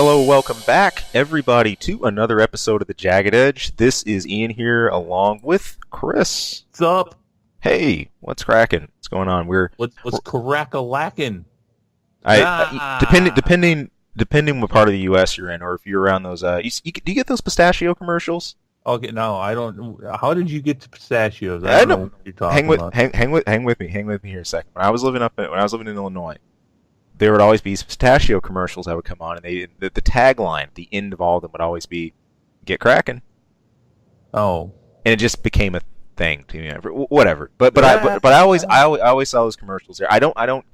Hello, welcome back, everybody, to another episode of the Jagged Edge. This is Ian here, along with Chris. What's up? Hey, what's cracking? What's going on? What's crack-a-lackin'? Depending what part of the U.S. you're in, or if you're around those, do you get those pistachio commercials? Okay, no, I don't. How did you get to pistachios? I don't know what you're talking about. Hang with me here a second. When I was living in Illinois, there would always be pistachio commercials that would come on, and the tagline at the end of all of them would always be "Get cracking." Oh, and it just became a thing to me. Whatever. But I always saw those commercials there. I haven't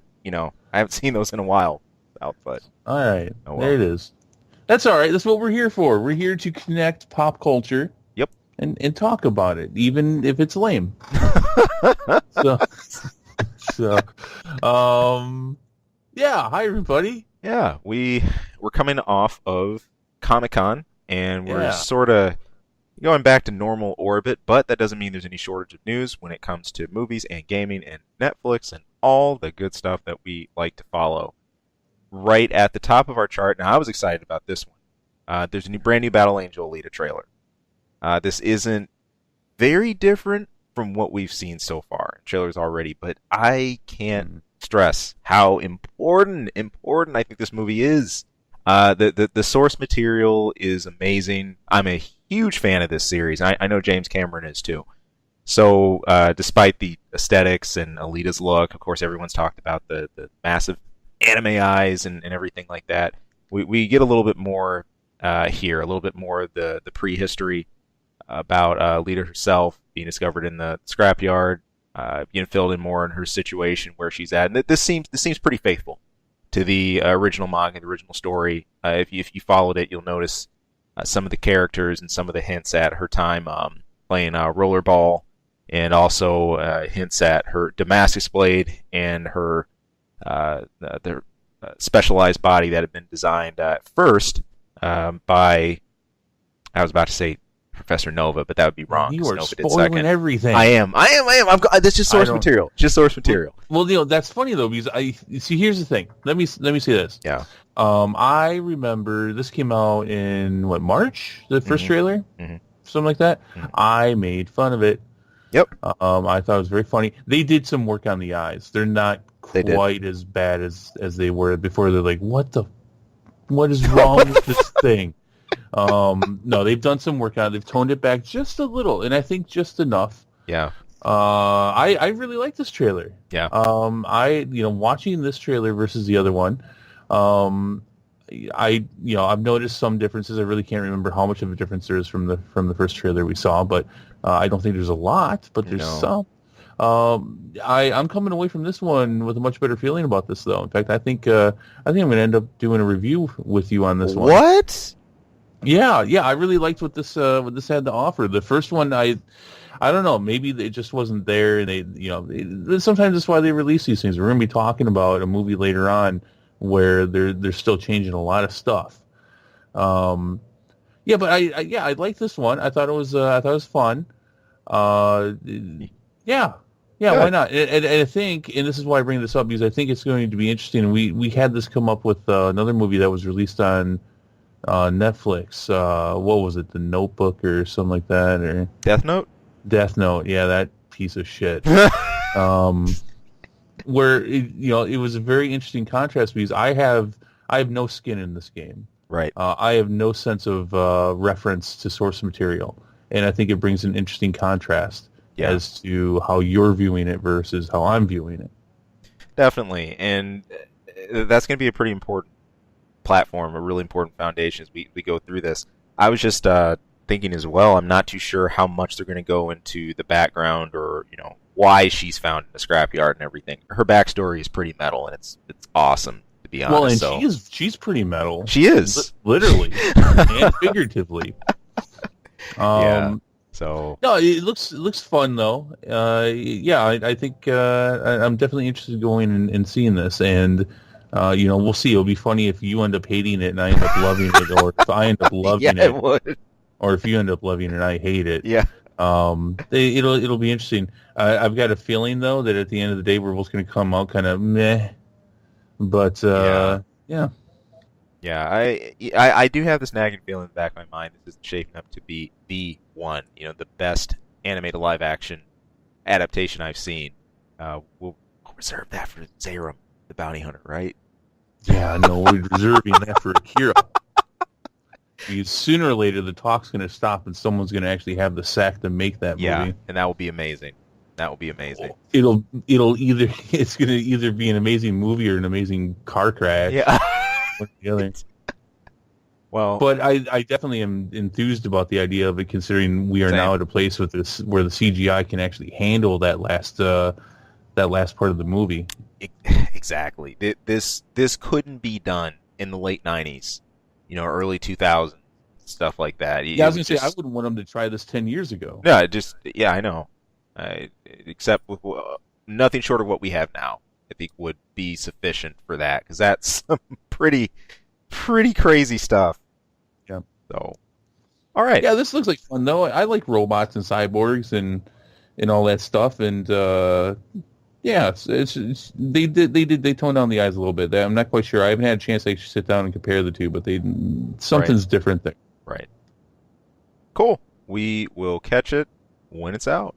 seen those in a while. But all right, oh well. There it is. That's all right. That's what we're here for. We're here to connect pop culture. Yep. And talk about it, even if it's lame. Yeah. Hi, everybody. Yeah, we're coming off of Comic-Con, and we're sort of going back to normal orbit, but that doesn't mean there's any shortage of news when it comes to movies and gaming and Netflix and all the good stuff that we like to follow. Right at the top of our chart, now I was excited about this one. There's a brand new Battle Angel Alita trailer. This isn't very different from what we've seen so far in trailers already, but I can't stress how important I think this movie is. The source material is amazing. I'm a huge fan of this series. I know James Cameron is too. So despite the aesthetics and Alita's look, of course everyone's talked about the massive anime eyes and everything like that. We get a little bit more here, a little bit more of the prehistory about Alita herself being discovered in the scrapyard, being filled in more in her situation where she's at. And this seems pretty faithful to the original manga, the original story. If you followed it, you'll notice some of the characters and some of the hints at her time playing rollerball, and also hints at her Damascus blade and her the specialized body that had been designed first by, I was about to say Professor Nova, but that would be wrong. You are Nova spoiling everything. I am. That's just source material. Just source material. Well, that's funny though, because here's the thing. Let me say this. Yeah. I remember this came out in March, the first trailer, something like that. I made fun of it. Yep. I thought it was very funny. They did some work on the eyes. They're not quite as bad as they were before. They're like, what is wrong with this thing? No, they've done some work on it. They've toned it back just a little, and I think just enough. Yeah. I really like this trailer. Yeah. Watching this trailer versus the other one, I've noticed some differences. I really can't remember how much of a difference there is from the first trailer we saw, but I don't think there's a lot, but there's some. I'm coming away from this one with a much better feeling about this, though. In fact, I think I'm going to end up doing a review with you on this one. What? Yeah, I really liked what this had to offer. The first one, I don't know, maybe it just wasn't there, and they sometimes that's why they release these things. We're going to be talking about a movie later on where they're still changing a lot of stuff. But I like this one. I thought it was fun. Yeah, why not? And I think, and this is why I bring this up, because I think it's going to be interesting. We had this come up with another movie that was released on Netflix. What was it? The Notebook or something like that? Or Death Note? Death Note. Yeah, that piece of shit. Where it was a very interesting contrast, because I have no skin in this game. Right. I have no sense of reference to source material, and I think it brings an interesting contrast as to how you're viewing it versus how I'm viewing it. Definitely, and that's going to be a pretty important platform, a really important foundation as we go through this. I was just thinking as well, I'm not too sure how much they're going to go into the background or, why she's found in the scrapyard and everything. Her backstory is pretty metal, and it's awesome, to be honest. Well, and she's pretty metal. She is. Literally and figuratively. So no, it looks fun though. I think I'm definitely interested in going and seeing this, and we'll see. It'll be funny if you end up hating it and I end up loving it, or if I end up loving it, would. Or if you end up loving it and I hate it. Yeah. It'll be interesting. I've got a feeling though that at the end of the day we're both going to come out kind of meh, but yeah. Yeah, I do have this nagging feeling in the back of my mind. This is shaping up to be the one, the best animated live action adaptation I've seen. We'll reserve that for Zerum, the bounty hunter, right? Yeah, no, we're reserving that for Akira. Because sooner or later, the talk's going to stop, and someone's going to actually have the sack to make that movie. Yeah, and that will be amazing. That will be amazing. It's going to either be an amazing movie or an amazing car crash. Yeah. The other. Well, but I definitely am enthused about the idea of it, considering we are now at a place with this where the CGI can actually handle that last part of the movie. Exactly. This couldn't be done in the late 90s, early 2000s, stuff like that. Yeah, I was going to say, I wouldn't want them to try this 10 years ago. No, I know. Except with nothing short of what we have now, I think would be sufficient for that, because that's some pretty crazy stuff. Yeah. So, all right. Yeah, this looks like fun though. I like robots and cyborgs and all that stuff, and yeah, they toned down the eyes a little bit. I'm not quite sure. I haven't had a chance to actually sit down and compare the two, but something's different there. Right. Cool. We will catch it when it's out.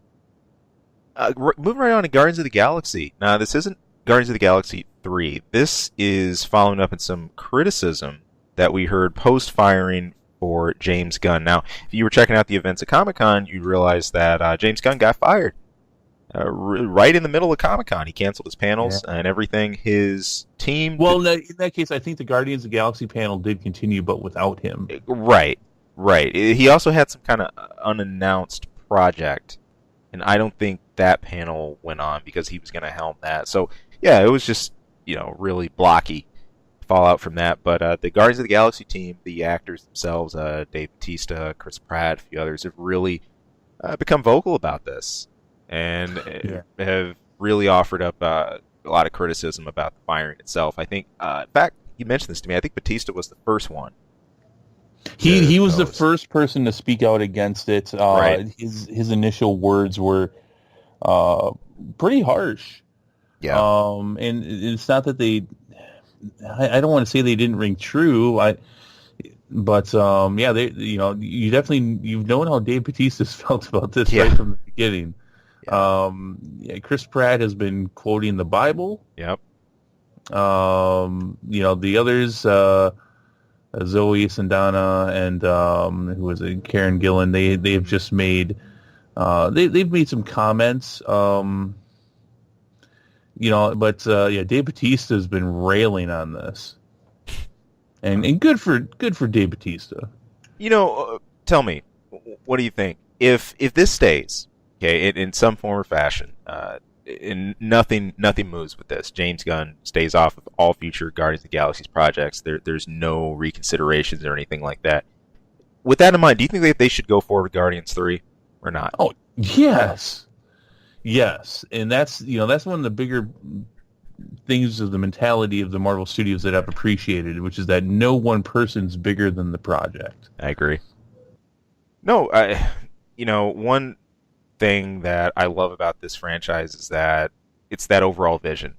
Moving right on to Guardians of the Galaxy. Now, this isn't Guardians of the Galaxy 3. This is following up in some criticism that we heard post-firing for James Gunn. Now, if you were checking out the events at Comic-Con, you'd realize that James Gunn got fired right in the middle of Comic-Con. He canceled his panels and everything. His team... Well, in that case, I think the Guardians of the Galaxy panel did continue, but without him. Right. He also had some kind of unannounced project, and I don't think that panel went on because he was going to helm that. So, yeah, it was just, really blocky fallout from that. But the Guardians of the Galaxy team, the actors themselves, Dave Bautista, Chris Pratt, a few others, have really become vocal about this and have really offered up a lot of criticism about the firing itself. I think, in fact, you mentioned this to me, I think Bautista was the first one. He was the first person to speak out against it. Right. His initial words were pretty harsh. Yeah. And it's not that I don't want to say they didn't ring true. But you've known how Dave Bautista's felt about this right from the beginning. Yeah. Chris Pratt has been quoting the Bible. Yep. The others, Zoe Saldana and who was it, Karen Gillan, they've just made they've made some comments, but Dave Bautista has been railing on this, and good for Dave Bautista. Tell me, what do you think if this stays in some form or fashion? And nothing moves with this. James Gunn stays off of all future Guardians of the Galaxy's projects. There's no reconsiderations or anything like that. With that in mind, do you think that they should go forward with Guardians 3 or not? Oh, yes. And that's one of the bigger things of the mentality of the Marvel Studios that I've appreciated, which is that no one person's bigger than the project. I agree. No, one thing that I love about this franchise is that it's that overall vision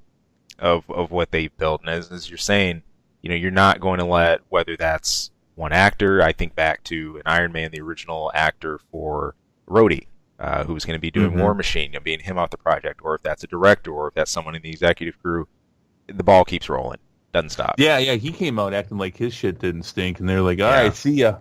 of what they built. And as you're saying, you're not going to let, whether that's one actor, I think back to an Iron Man, the original actor for Rhodey, who was going to be doing War Machine, being him off the project, or if that's a director, or if that's someone in the executive crew, the ball keeps rolling, doesn't stop. Yeah, he came out acting like his shit didn't stink, and they're like, all right, see ya.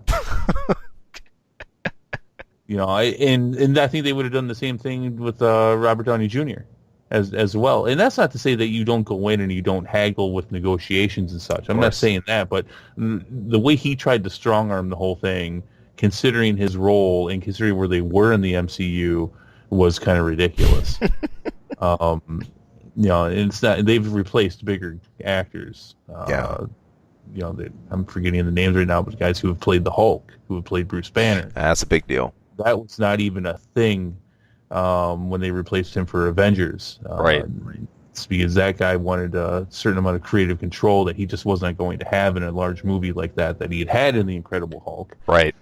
And I think they would have done the same thing with Robert Downey Jr. as well. And that's not to say that you don't go in and you don't haggle with negotiations and such. I'm not saying that, but the way he tried to strong arm the whole thing, considering his role and considering where they were in the MCU, was kind of ridiculous. And it's not. They've replaced bigger actors. I'm forgetting the names right now, but guys who have played the Hulk, who have played Bruce Banner. That's a big deal. That was not even a thing when they replaced him for Avengers. Right. It's because that guy wanted a certain amount of creative control that he just wasn't going to have in a large movie like that he had in The Incredible Hulk. Right.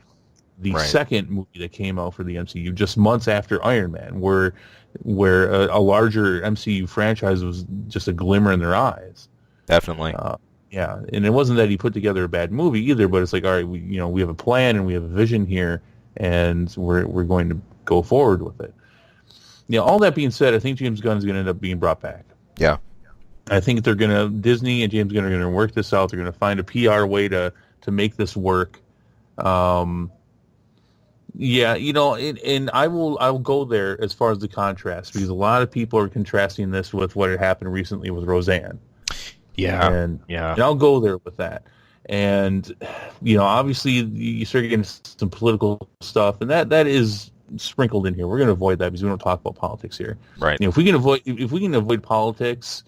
The second movie that came out for the MCU, just months after Iron Man, where a larger MCU franchise was just a glimmer in their eyes. Definitely. Yeah, and it wasn't that he put together a bad movie either, but it's like, all right, we have a plan and we have a vision here, and we're going to go forward with it. All that being said, I think James Gunn is going to end up being brought back. Yeah. I think Disney and James Gunn are going to work this out. They're going to find a PR way to make this work. Yeah, and I'll go there as far as the contrast, because a lot of people are contrasting this with what had happened recently with Roseanne. Yeah, and yeah. I'll go there with that. And obviously you start getting some political stuff, and that is sprinkled in here. We're going to avoid that because we don't talk about politics here. Right. If we can avoid politics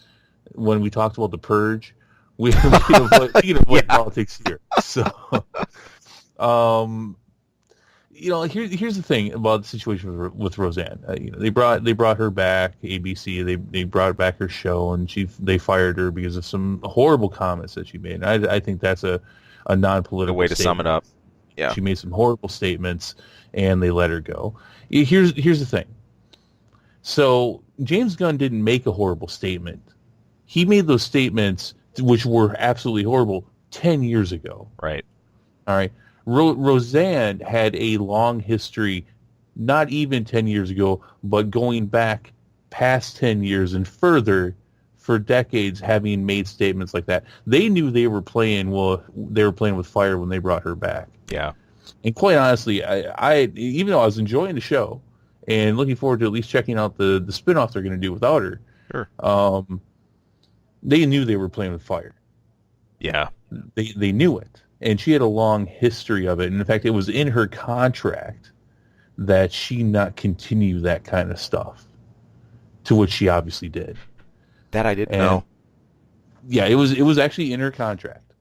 when we talked about the Purge, we can avoid politics here. So, here's the thing about the situation with Roseanne. They brought her back. ABC they brought back her show, and they fired her because of some horrible comments that she made. And I think that's a non-political way to statement. sum it up. Yeah, she made some horrible statements, and they let her go. Here's the thing. So James Gunn didn't make a horrible statement. He made those statements, which were absolutely horrible, 10 years ago. Right. All right. Roseanne had a long history, not even 10 years ago, but going back past 10 years and further for decades, having made statements like that. They knew they were playing with fire when they brought her back. Yeah. And quite honestly, I even though I was enjoying the show and looking forward to at least checking out the spinoff they're going to do without her. Sure. They knew they were playing with fire. Yeah. They knew it. And she had a long history of it. And in fact, it was in her contract that she not continue that kind of stuff, to which she obviously did. That I didn't know. Yeah, it was actually in her contract.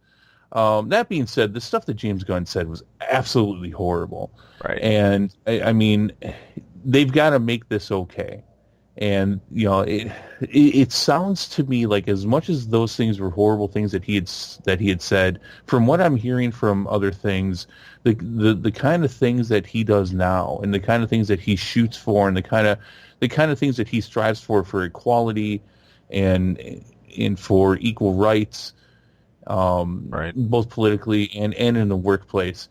That being said, the stuff that James Gunn said was absolutely horrible. Right. And I mean, they've got to make this okay. And it sounds to me like, as much as those things were horrible things that he had said, from what I'm hearing from other things, the kind of things that he does now, and the kind of things that he shoots for, and the kind of things that he strives for equality and for equal rights, right, both politically and in the workplace,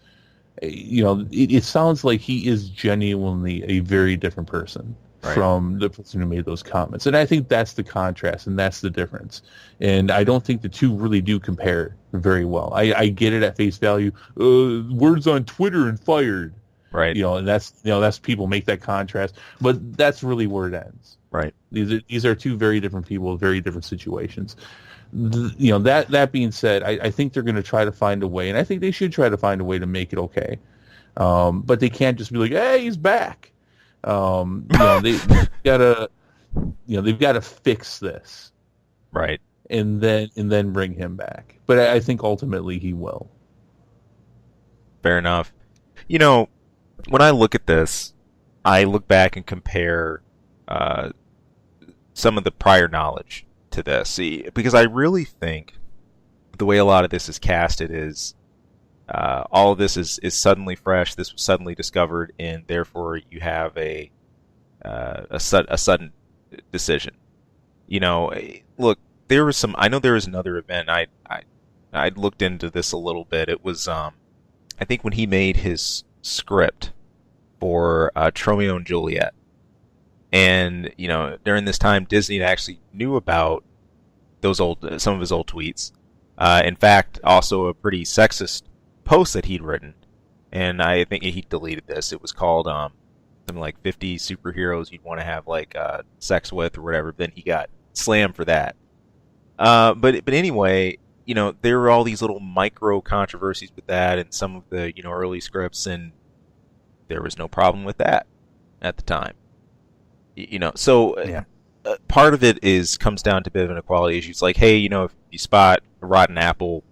it sounds like he is genuinely a very different person. Right. From the person who made those comments. And I think that's the contrast, and that's the difference. And I don't think the two really do compare very well. I get it at face value. Words on Twitter and fired. Right. And that's people make that contrast. But that's really where it ends. Right. These are two very different people, very different situations. That being said, I think they're going to try to find a way, and I think they should try to find a way to make it okay. But they can't just be like, hey, he's back. They've got to fix this, right, and then bring him back. But I think ultimately he will. Fair enough. When I look at this, I look back and compare some of the prior knowledge to this, because I really think the way a lot of this is casted is. All of this is suddenly fresh. This was suddenly discovered, and therefore you have a sudden decision. Look, there was some. I know there was another event. I looked into this a little bit. It was I think when he made his script for Romeo and Juliet, and during this time Disney actually knew about some of his old tweets. In fact, also a pretty sexist post that he'd written, and I think he deleted this. It was called something like 50 superheroes you'd want to have sex with or whatever. Then he got slammed for that. But anyway, there were all these little micro controversies with that and some of the early scripts, and there was no problem with that at the time. So yeah. Part of it comes down to a bit of an equality issue. It's like, hey, if you spot a rotten apple,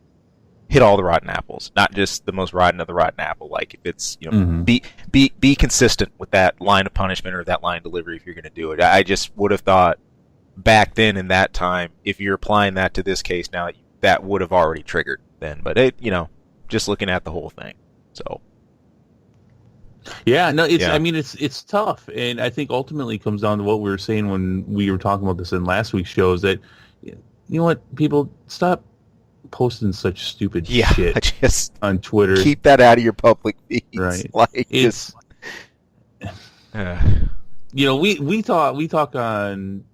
hit all the rotten apples, not just the most rotten of the rotten apple. Like, if it's be consistent with that line of punishment or that line of delivery if you're going to do it. I just would have thought back then in that time, if you're applying that to this case now, that would have already triggered then. But just looking at the whole thing, so yeah, no, it's tough, and I think ultimately it comes down to what we were saying when we were talking about this in last week's show. Is that what, people, stop posting such stupid Yeah, shit just on Twitter. keep that out of your public feeds. Right. Like, It's you know, we talk on,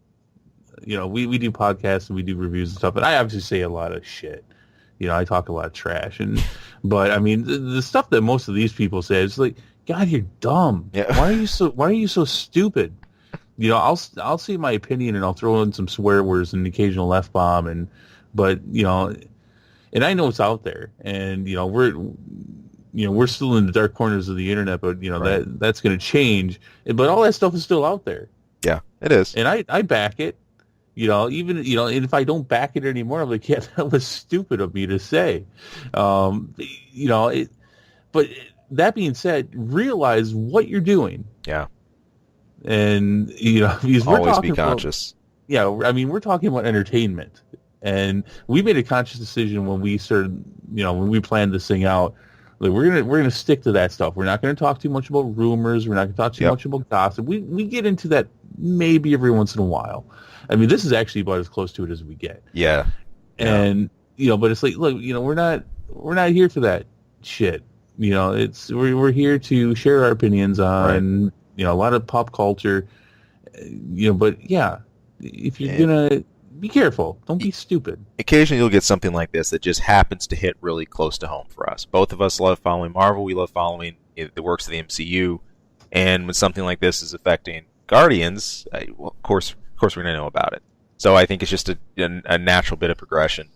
you know, we do podcasts and we do reviews and stuff, and I obviously say a lot of shit. You know, I talk a lot of trash, but I mean, the stuff that most of these people say is like, God, you're dumb. Yeah. Why are you so stupid? You know, I'll say my opinion and I'll throw in some swear words and an occasional F-bomb, but you know, and I know it's out there, and you know, we're still in the dark corners of the internet, but you know, right. that's going to change. But all that stuff is still out there. Yeah, it is. And I back it. You know, even, you know, and if I don't back it anymore, I'm like, yeah, that was stupid of me to say. You know, but that being said, realize what you're doing. Yeah. And, you know, because we're always talking be conscious. I mean, we're talking about entertainment. And we made a conscious decision when we started, you know, when we planned this thing out. Like, we're gonna stick to that stuff. We're not gonna talk too much about rumors. We're not gonna talk too much about gossip. We get into that maybe every once in a while. I mean, this is actually about as close to it as we get. Yeah. And you know, but it's like, look, you know, we're not here for that shit. You know, we're here to share our opinions on you know, a lot of pop culture. You know, but yeah, if you're gonna be careful, don't be stupid. Occasionally you'll get something like this that just happens to hit really close to home for us. Both of us love following Marvel. We love following the works of the MCU. And when something like this is affecting Guardians, well, of course we're going to know about it. So I think it's just a natural bit of progression.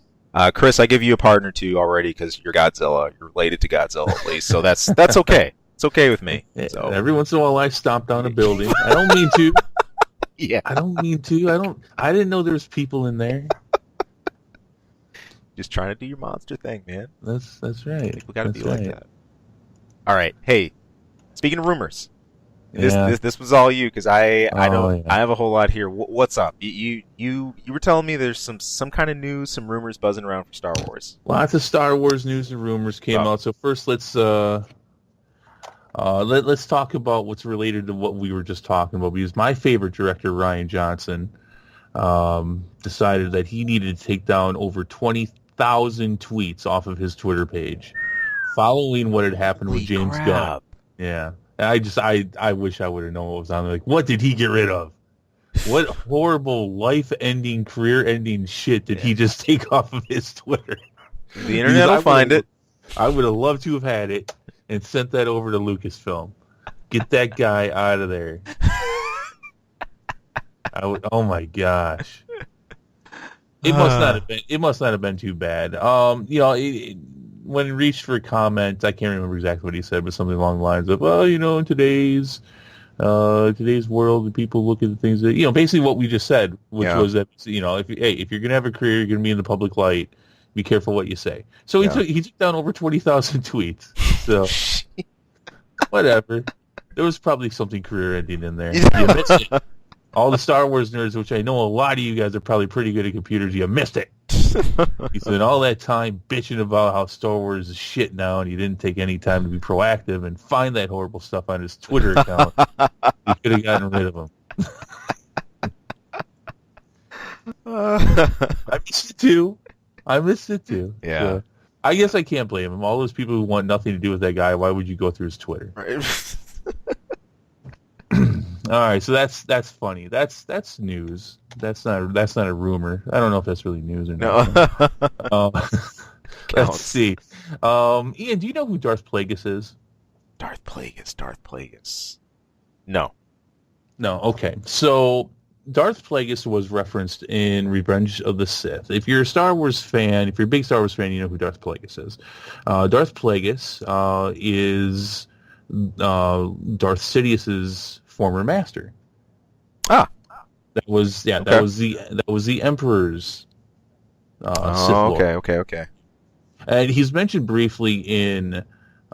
Chris, I give you a partner too already because you're Godzilla. You're related to Godzilla at least. So that's okay. It's okay with me. So every once in a while I stomp down a building. I don't mean to. Yeah. I don't mean to. I didn't know there was people in there. Just trying to do your monster thing, man. That's right. People got to be like that. All right. Hey, speaking of rumors, this was all you because I have a whole lot here. What's up? You were telling me there's some kind of news, some rumors buzzing around for Star Wars. Lots of Star Wars news and rumors came out. So first, let's talk about what's related to what we were just talking about. Because my favorite director, Rian Johnson, decided that he needed to take down over 20,000 tweets off of his Twitter page following what had happened with James Gunn. Yeah. I wish I would have known what was on there. Like, what did he get rid of? What horrible life-ending, career-ending shit did he just take off of his Twitter? The internet will find it. I would have loved to have had it and sent that over to Lucasfilm. Get that guy out of there. Oh my gosh. It must not have been too bad. You know, when he reached for a comment, I can't remember exactly what he said, but something along the lines of, well, you know, in today's world, people look at the things that, you know, basically what we just said, which was that, you know, if you're gonna have a career, you're gonna be in the public light, be careful what you say. So he took down over 20,000 tweets. So whatever. There was probably something career-ending in there. You missed it. All the Star Wars nerds, which I know a lot of you guys are probably pretty good at computers, you missed it. He spent all that time bitching about how Star Wars is shit now, and he didn't take any time to be proactive and find that horrible stuff on his Twitter account. He could have gotten rid of him. I missed it too. Yeah. So, I guess I can't blame him. All those people who want nothing to do with that guy, why would you go through his Twitter? All right, so that's funny. That's news. That's not a rumor. I don't know if that's really news or not. No. Let's see. Ian, do you know who Darth Plagueis is? Darth Plagueis. No. Okay. So Darth Plagueis was referenced in Revenge of the Sith. If you're a Star Wars fan, if you're a big Star Wars fan, you know who Darth Plagueis is. Darth Plagueis is Darth Sidious's former master. That was the Emperor's Sith Lord. Okay. And he's mentioned briefly in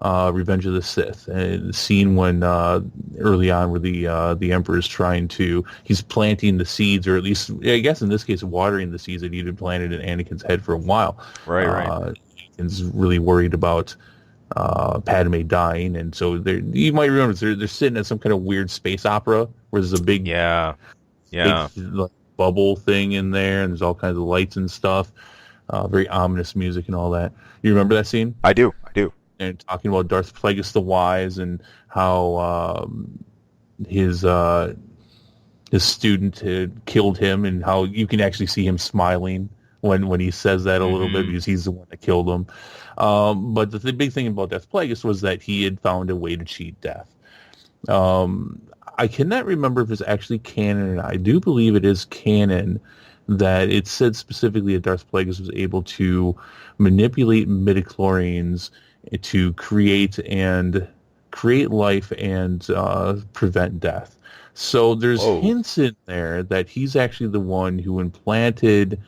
Revenge of the Sith, and the scene when early on where the Emperor's he's planting the seeds, or at least I guess in this case watering the seeds that he'd been planted in Anakin's head for a while. Right. Anakin's really worried about Padme dying, and so you might remember they're sitting at some kind of weird space opera where there's a big big, like, bubble thing in there, and there's all kinds of lights and stuff. very ominous music and all that. You remember that scene? I do. I do. And talking about Darth Plagueis the Wise and how his student had killed him, and how you can actually see him smiling when he says that a little bit, because he's the one that killed him. But the big thing about Darth Plagueis was that he had found a way to cheat death. I cannot remember if it's actually canon or not. I do believe it is canon that it said specifically that Darth Plagueis was able to manipulate midichlorians to create life and prevent death. So there's hints in there that he's actually the one who impregnated,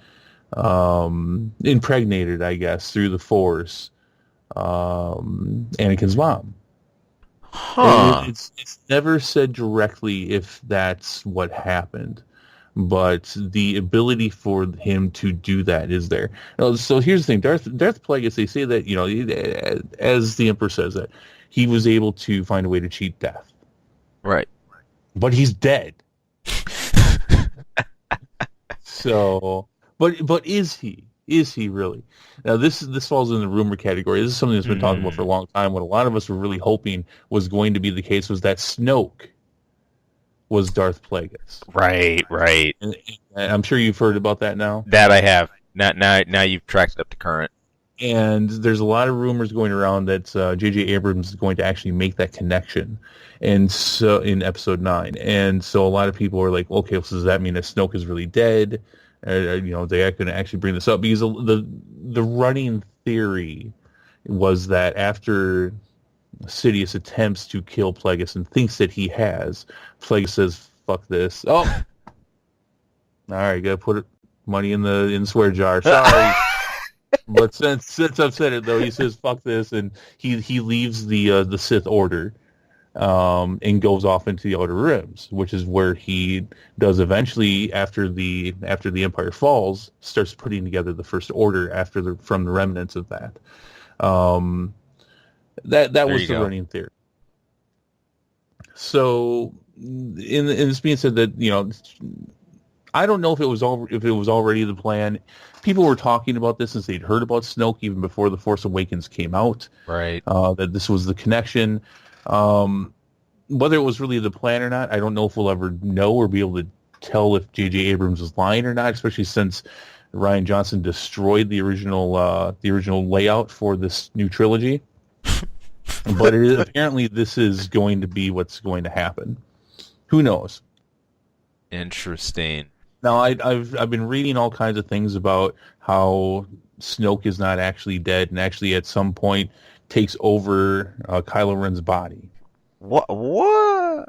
I guess, through the Force, Anakin's mom. Huh. It's never said directly if that's what happened, but the ability for him to do that is there. So here's the thing: Darth Plagueis. They say that, as the Emperor says, that he was able to find a way to cheat death. Right. But he's dead. So, but is he? Is he really? Now, this falls in the rumor category. This is something that's been talked about for a long time. What a lot of us were really hoping was going to be the case was that Snoke was Darth Plagueis. Right. And I'm sure you've heard about that now. That I have. Now you've tracked it up to current. And there's a lot of rumors going around that J.J. Abrams is going to actually make that connection, and so in Episode 9. And so a lot of people are like, okay, so does that mean that Snoke is really dead? They are going to actually bring this up, because the running theory was that after Sidious attempts to kill Plagueis and thinks that he has, Plagueis says, "Fuck this." Oh, all right, gotta put money in the swear jar. Sorry. But since I've said it, though, he says "fuck this," and he leaves the Sith Order, and goes off into the Outer Rims, which is where he does eventually, after the Empire falls, starts putting together the First Order from the remnants of that. That was the running theory. So, in this being said, that I don't know if it was already the plan. People were talking about this since they'd heard about Snoke even before The Force Awakens came out. Right. That this was the connection. Whether it was really the plan or not, I don't know if we'll ever know or be able to tell if J.J. Abrams was lying or not, especially since Rian Johnson destroyed the original layout for this new trilogy. But apparently this is going to be what's going to happen. Who knows? Interesting. Now, I've been reading all kinds of things about how Snoke is not actually dead, and actually at some point takes over Kylo Ren's body. What?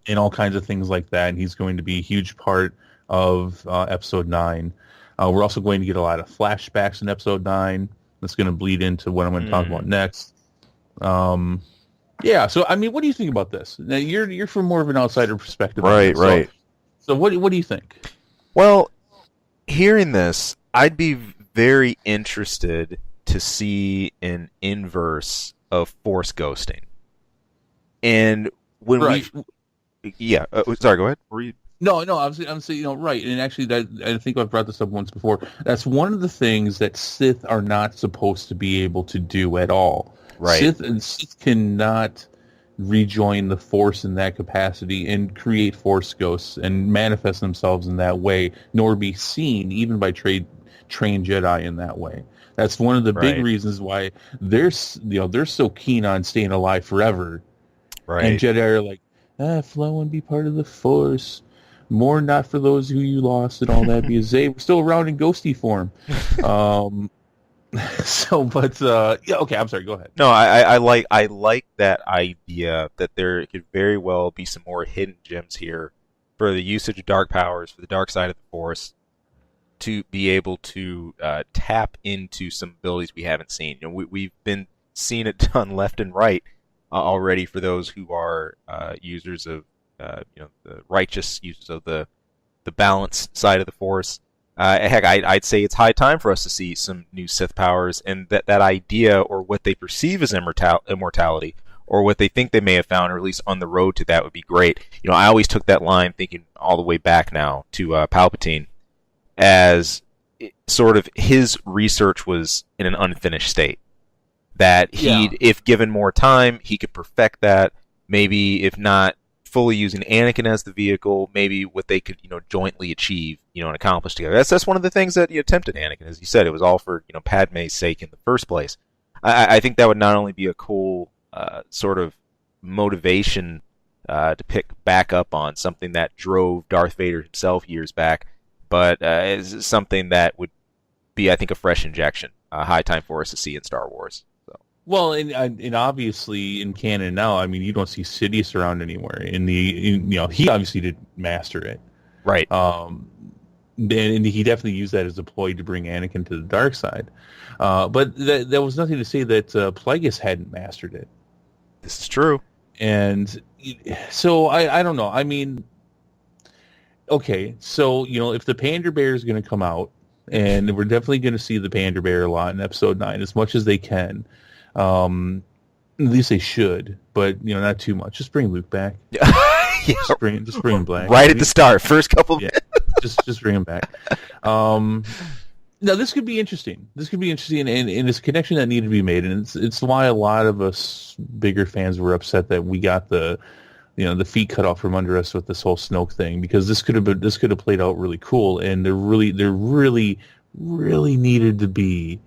And all kinds of things like that, and he's going to be a huge part of Episode 9. We're also going to get a lot of flashbacks in Episode 9. That's going to bleed into what I'm going to talk about next. Yeah, so, I mean, what do you think about this? Now, you're from more of an outsider perspective. Right. So what do you think? Well, hearing this, I'd be very interested to see an inverse of Force ghosting. And when sorry, go ahead. Were you? No, I'm saying, right. And actually, I think I've brought this up once before. That's one of the things that Sith are not supposed to be able to do at all. Right. Sith cannot rejoin the Force in that capacity and create Force ghosts and manifest themselves in that way, nor be seen even by trained Jedi in that way. That's one of the big reasons why they're so keen on staying alive forever. Right. And Jedi are like, flow and be part of the Force. More not for those who you lost and all that, because they were still around in ghosty form. Okay, I'm sorry, go ahead. No, I like that idea that there could very well be some more hidden gems here for the usage of dark powers, for the dark side of the Force, to be able to tap into some abilities we haven't seen. We've been seeing it done left and right already for those who are users of the righteous users of the balance side of the Force. Heck, I'd say it's high time for us to see some new Sith powers, and that idea, or what they perceive as immortality, or what they think they may have found, or at least on the road to that, would be great. I always took that line, thinking all the way back now to Palpatine, as sort of his research was in an unfinished state. That if given more time, he could perfect that. Maybe if not fully using Anakin as the vehicle, maybe what they could, jointly achieve, and accomplish together. That's one of the things that tempted Anakin. As you said, it was all for, Padme's sake in the first place. I think that would not only be a cool sort of motivation to pick back up on, something that drove Darth Vader himself years back, but is something that would be, I think, a fresh injection. High time for us to see in Star Wars. Well, and obviously in canon now, I mean, you don't see Sidious around anywhere. He obviously didn't master it, right? And he definitely used that as a ploy to bring Anakin to the dark side. But there was nothing to say that Plagueis hadn't mastered it. This is true. And so I don't know. I mean, okay, so if the Panda Bear is going to come out, and we're definitely going to see the Panda Bear a lot in Episode 9, as much as they can. At least they should, but not too much. Just bring Luke back. Yeah. Just bring him back. Right at the start, first couple of minutes. just bring him back. Now this could be interesting. And it's a connection that needed to be made, and it's why a lot of us bigger fans were upset that we got the feet cut off from under us with this whole Snoke thing, because this could have played out really cool, and there really needed to be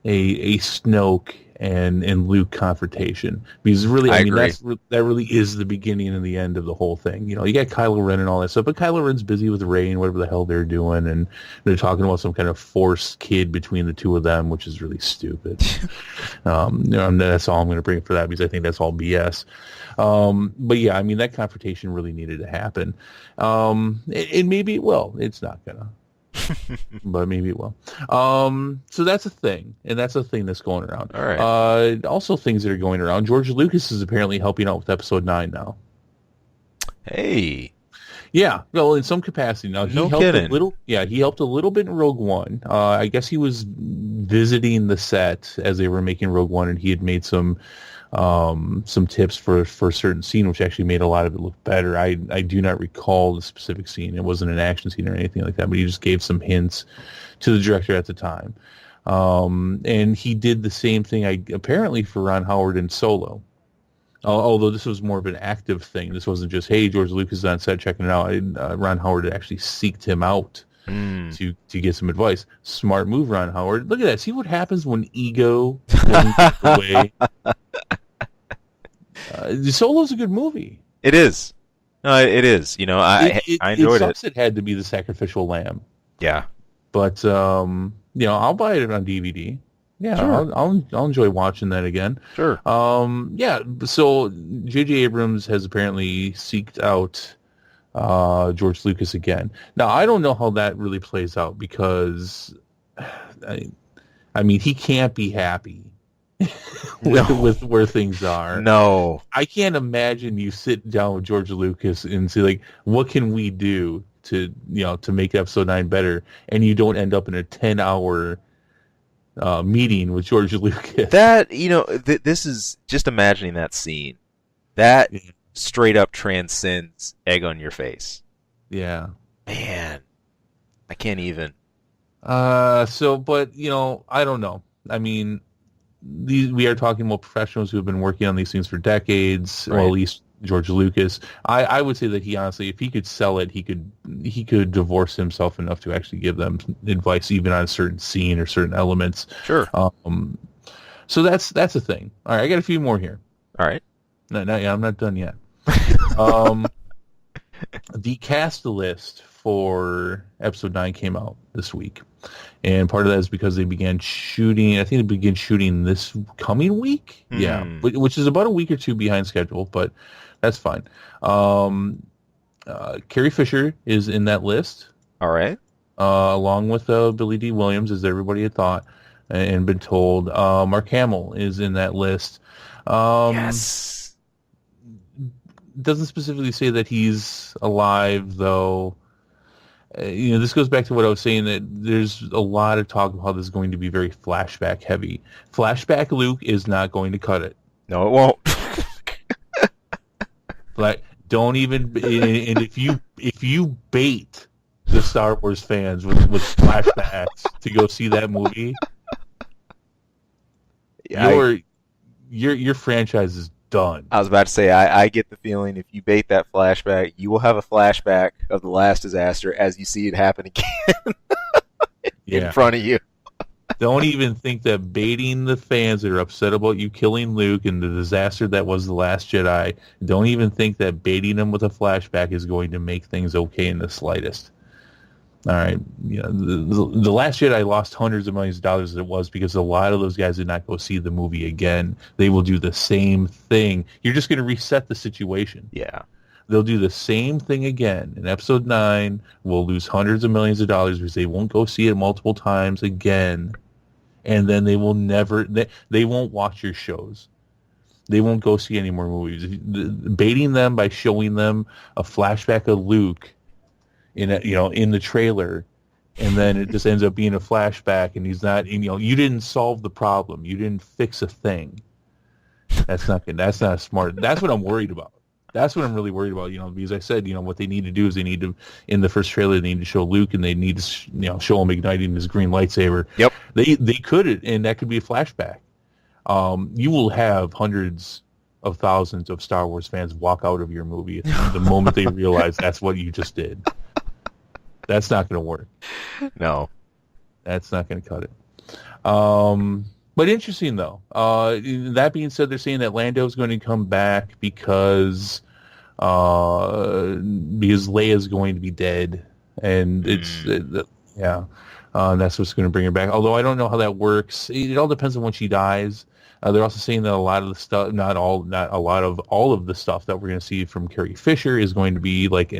a Snoke and Luke confrontation, because really, I mean, that really is the beginning and the end of the whole thing. You got Kylo Ren and all that stuff, but Kylo Ren's busy with Rey and whatever the hell they're doing, and they're talking about some kind of Force kid between the two of them, which is really stupid. That's all I'm going to bring for that, because I think that's all BS. But yeah, I mean, that confrontation really needed to happen. And maybe it will. It's not gonna. But maybe it will. So that's a thing, and that's a thing that's going around. All right. Also, things that are going around. George Lucas is apparently helping out with Episode 9 now. Hey. Yeah. Well, in some capacity now. No kidding. He helped a little bit in Rogue One. I guess he was visiting the set as they were making Rogue One, and he had made some tips for a certain scene, which actually made a lot of it look better. I do not recall the specific scene. It wasn't an action scene or anything like that, but he just gave some hints to the director at the time. And he did the same thing, apparently, for Ron Howard in Solo. Although this was more of an active thing. This wasn't just, hey, George Lucas is on set checking it out. Ron Howard had actually seeked him out to get some advice. Smart move, Ron Howard. Look at that. See what happens when ego goes away. Solo's a good movie. It is. No, it is. I enjoyed it. It had to be the sacrificial lamb. Yeah. But I'll buy it on DVD. Yeah, sure. I'll enjoy watching that again. Sure. Yeah. So J.J. Abrams has apparently seeked out George Lucas again. Now I don't know how that really plays out, because I mean, he can't be happy with where things are. No. I can't imagine you sit down with George Lucas and say, like, what can we do to make Episode 9 better, and you don't end up in a 10-hour meeting with George Lucas. That, this is just imagining that scene. That straight up transcends egg on your face. Yeah. Man. I can't even. But I don't know. I mean, we are talking about professionals who have been working on these things for decades, right. Or at least George Lucas. I would say that he honestly, if he could sell it, he could divorce himself enough to actually give them advice, even on a certain scene or certain elements. Sure. So that's a thing. All right, I got a few more here. All right. No, I'm not done yet. The cast list for Episode 9 came out this week. And part of that is because they began shooting, I think they began shooting this coming week. Yeah, which is about a week or two behind schedule, but that's fine. Carrie Fisher is in that list. All right. Along with Billy D. Williams, as everybody had thought and been told. Mark Hamill is in that list. Yes. Doesn't specifically say that he's alive, though. This goes back to what I was saying, that there's a lot of talk about how this is going to be very flashback heavy. Flashback Luke is not going to cut it. No, it won't. Like, don't even. And if you bait the Star Wars fans with flashbacks to go see that movie, Yeah, your franchise is done. I was about to say, I get the feeling if you bait that flashback, you will have a flashback of the last disaster as you see it happen again in Yeah. front of you. Don't even think that baiting the fans that are upset about you killing Luke and the disaster that was The Last Jedi, don't even think that baiting them with a flashback is going to make things okay in the slightest. All right. The Last Jedi lost hundreds of millions of dollars as it was because a lot of those guys did not go see the movie again. They will do the same thing. You're just going to reset the situation. Yeah. They'll do the same thing again. In Episode 9, we'll lose hundreds of millions of dollars because they won't go see it multiple times again. And then they will never, they won't watch your shows. They won't go see any more movies. Baiting them by showing them a flashback of Luke in the trailer, and then it just ends up being a flashback, and he's not, you didn't solve the problem. You didn't fix a thing. That's not good. That's not smart. That's what I'm worried about. That's what I'm really worried about, because I said, what they need to do is they need to, in the first trailer, they need to show Luke and they need to, show him igniting his green lightsaber. Yep. They could, and that could be a flashback. You will have hundreds of thousands of Star Wars fans walk out of your movie the moment they realize that's what you just did. That's not going to work. No. That's not going to cut it. But interesting, though. That being said, they're saying that Lando's going to come back because Leia's going to be dead, and that's what's going to bring her back. Although I don't know how that works. It all depends on when she dies. They're also saying that a lot of the stuff, all of the stuff that we're going to see from Carrie Fisher is going to be like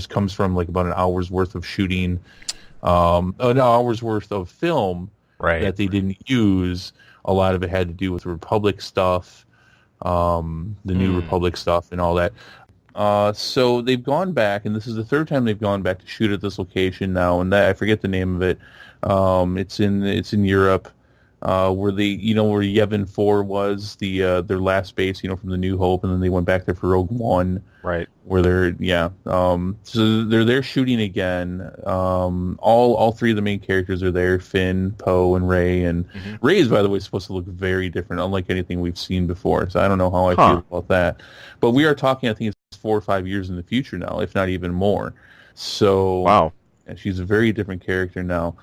comes from like about an hour's worth of shooting, an hour's worth of film. Right. That they didn't use. A lot of it had to do with Republic stuff, the new Republic stuff and all that. So they've gone back, and this is the third time they've gone back to shoot at this location now, and I forget the name of it. It's in Europe, where where Yavin 4 was their last base, from the New Hope, and then they went back there for Rogue One. Right. Where so they're there shooting again. All three of the main characters are there: Finn, Poe, and Rey. And Rey is, by the way, supposed to look very different, unlike anything we've seen before. So I don't know how I feel about that. But we are talking, I think it's 4 or 5 years in the future now, if not even more. So wow, and she's a very different character now.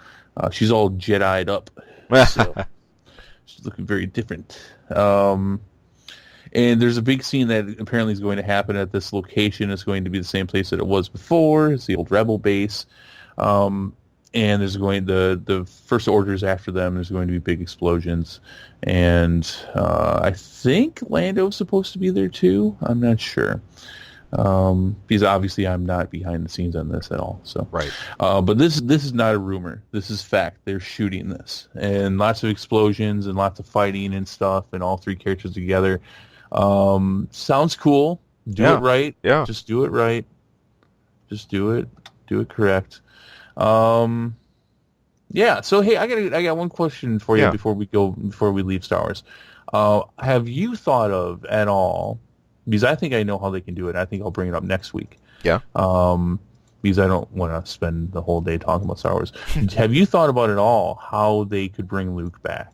She's all Jedi'd up, so she's looking very different. And there's a big scene that apparently is going to happen at this location. It's going to be the same place that it was before. It's the old Rebel base. And there's the First Orders after them. There's going to be big explosions. And I think Lando's supposed to be there too. I'm not sure. Because obviously I'm not behind the scenes on this at all. So right. But this is not a rumor. This is fact. They're shooting this. And lots of explosions and lots of fighting and stuff, and all three characters together. Sounds cool. Do it right. Yeah. Just do it right. Just do it. Do it correct. Yeah. So hey, I got one question for you before we leave Star Wars. Have you thought of at all? Because I think I know how they can do it. I think I'll bring it up next week. Yeah. Because I don't want to spend the whole day talking about Star Wars. Have you thought about at all how they could bring Luke back?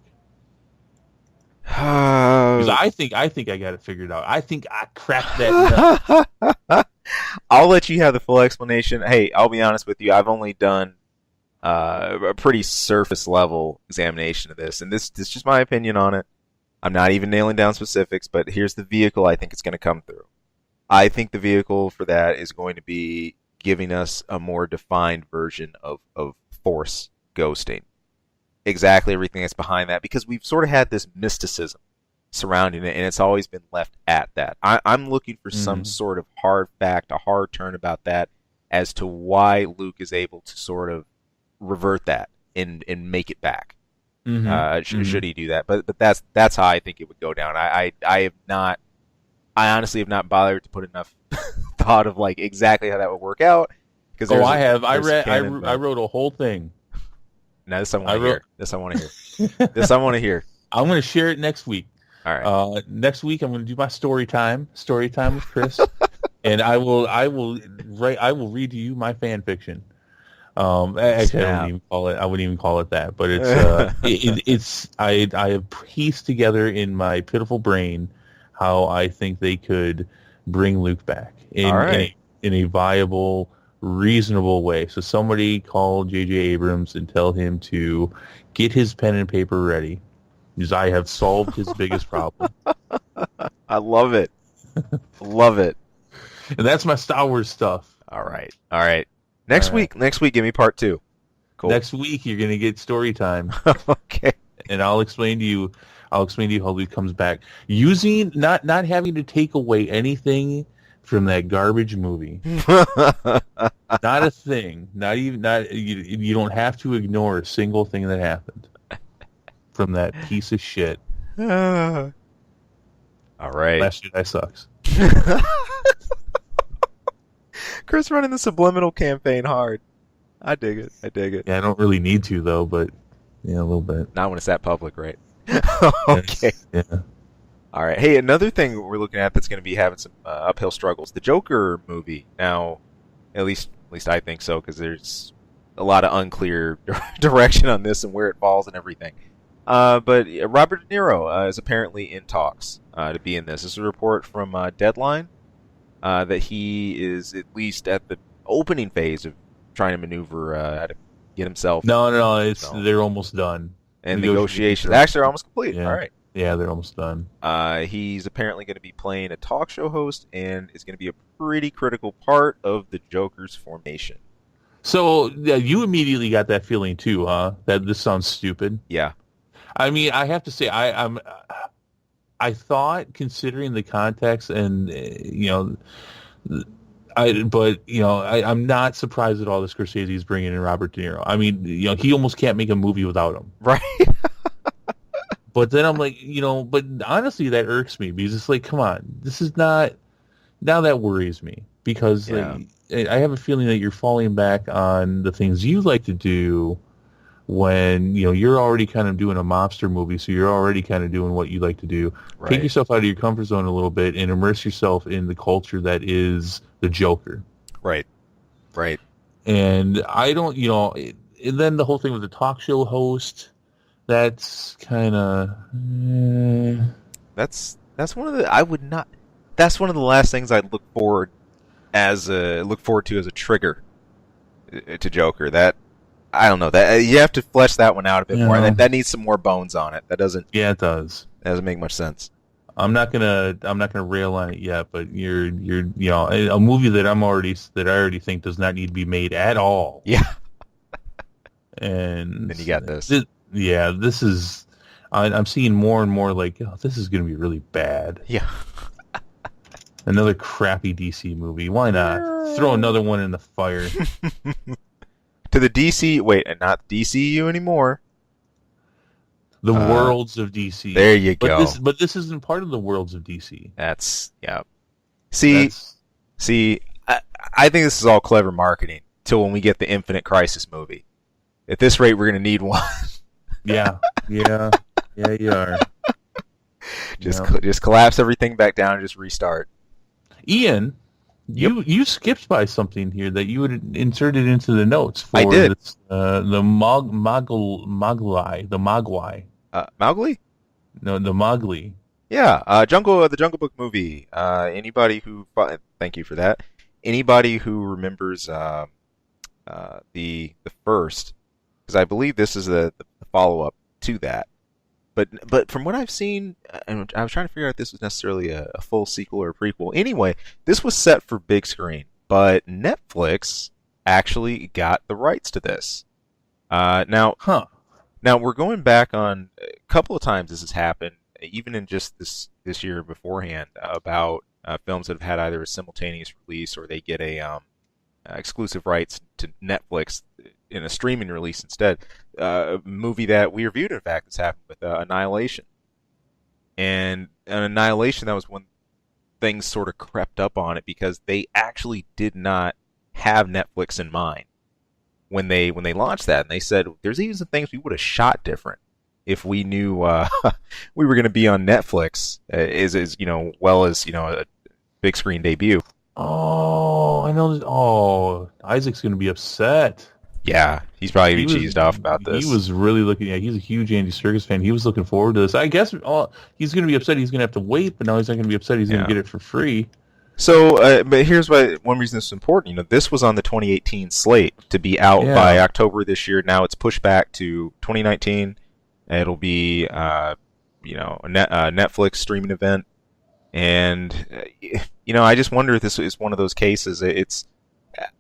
Because I think I got it figured out. I think I cracked that nut. I'll let you have the full explanation. Hey, I'll be honest with you. I've only done a pretty surface level examination of this, and this is just my opinion on it. I'm not even nailing down specifics, but here's the vehicle I think it's going to come through. I think the vehicle for that is going to be giving us a more defined version of Force ghosting. Exactly everything that's behind that, because we've sort of had this mysticism surrounding it, and it's always been left at that. I'm looking for some sort of hard fact, a hard turn about that, as to why Luke is able to sort of revert that and make it back. Should he do that? But that's how I think it would go down. I honestly have not bothered to put enough thought of like exactly how that would work out. Because I wrote a whole thing. Now this I want to hear. This I want to hear. This I want to hear. I'm going to share it next week. All right. Next week I'm going to do my story time with Chris, and I will read to you my fan fiction. Actually, I wouldn't even call it that, but I have pieced together in my pitiful brain how I think they could bring Luke back in a viable, reasonable way. So somebody call J.J. Abrams and tell him to get his pen and paper ready, because I have solved his biggest problem. I love it. Love it. And that's my Star Wars stuff. All right. Next week, give me part 2. Cool. Next week, you're gonna get story time. Okay. And I'll explain to you how Luke comes back using not having to take away anything from that garbage movie. Not a thing. You don't have to ignore a single thing that happened from that piece of shit. All right. Last Jedi sucks. Chris running the subliminal campaign hard. I dig it. Yeah, I don't really need to though, but yeah, a little bit. Not when it's that public, right? Okay. Yeah. All right. Hey, another thing we're looking at that's going to be having some uphill struggles. The Joker movie. Now, at least I think so, because there's a lot of unclear direction on this and where it falls and everything. But Robert De Niro is apparently in talks to be in this. This is a report from Deadline. That he is at least at the opening phase of trying to maneuver how to get himself. No, they're almost done. And negotiations. Actually, they're almost complete. Yeah. All right. Yeah, they're almost done. He's apparently going to be playing a talk show host, and is going to be a pretty critical part of the Joker's formation. So yeah, you immediately got that feeling too, huh? That this sounds stupid. Yeah. I mean, I have to say, I thought, considering the context, and I'm not surprised at all that Scorsese's bringing in Robert De Niro. I mean, he almost can't make a movie without him, right? But then I'm like, but honestly, that irks me, because it's like, come on, this is not. Now that worries me, because I have a feeling that you're falling back on the things you like to do. When you're already kind of doing a mobster movie, so you're already kind of doing what you like to do. Right. Take yourself out of your comfort zone a little bit and immerse yourself in the culture that is the Joker. Right. And I don't, and then the whole thing with the talk show host, that's kind of. That's one of the That's one of the last things I'd look forward to as a trigger to Joker. That. I don't know, that you have to flesh that one out a bit more. That needs some more bones on it. That doesn't. Yeah, it does. That doesn't make much sense. I'm not gonna rail on it yet, but you're a movie that I already think does not need to be made at all. Yeah. And then you got this. This is. I'm seeing more and more like, this is gonna be really bad. Yeah. Another crappy DC movie. Why not throw another one in the fire? To the DC, and not DCU anymore. The worlds of DC. There you go. But this isn't part of the worlds of DC. That's, yeah. See, I think this is all clever marketing till when we get the Infinite Crisis movie. At this rate, we're going to need one. Yeah, you are. Just collapse everything back down and just restart. Ian, you skipped by something here that you would inserted into the notes for I did. This, the Mogwai. Mowgli? No, the Mowgli. Yeah, the Jungle Book movie. Anybody who thank you for that. Anybody who remembers the first, because I believe this is the follow up to that. But from what I've seen, and I was trying to figure out if this was necessarily a full sequel or a prequel. Anyway, this was set for big screen, but Netflix actually got the rights to this. Now we're going back on a couple of times this has happened, even in just this year beforehand, about films that have had either a simultaneous release or they get a exclusive rights to Netflix in a streaming release instead. A movie that we reviewed, in fact, has happened with Annihilation. And Annihilation, that was when things sort of crept up on it, because they actually did not have Netflix in mind when they launched that. And they said, there's even some things we would have shot different if we knew we were going to be on Netflix as a big screen debut. Oh, I know. Oh, Isaac's going to be upset. Yeah, he's probably cheesed off about this. He was really looking. Yeah, he's a huge Andy Serkis fan. He was looking forward to this. I guess he's going to be upset. He's going to have to wait, but now he's not going to be upset. He's going to get it for free. So, but here's one reason this is important. You know, this was on the 2018 slate to be out by October this year. Now it's pushed back to 2019. It'll be, a Netflix streaming event. And, I just wonder if this is one of those cases.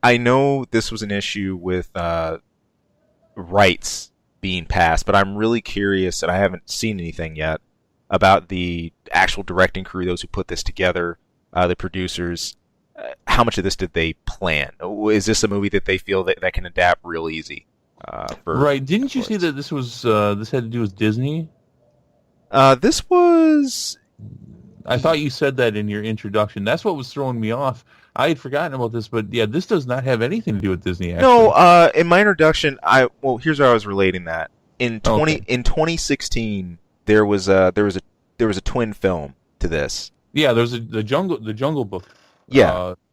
I know this was an issue with rights being passed, but I'm really curious, and I haven't seen anything yet, about the actual directing crew, those who put this together. The producers, how much of this did they plan? Is this a movie that they feel that can adapt real easy? Right. Didn't you see that this was this had to do with Disney? This was... I thought you said that in your introduction. That's what was throwing me off. I had forgotten about this, but yeah, this does not have anything to do with Disney, actually. No, in my introduction, here's how I was relating that. In 2016, there was a twin film to this. Yeah, there's the Jungle Book,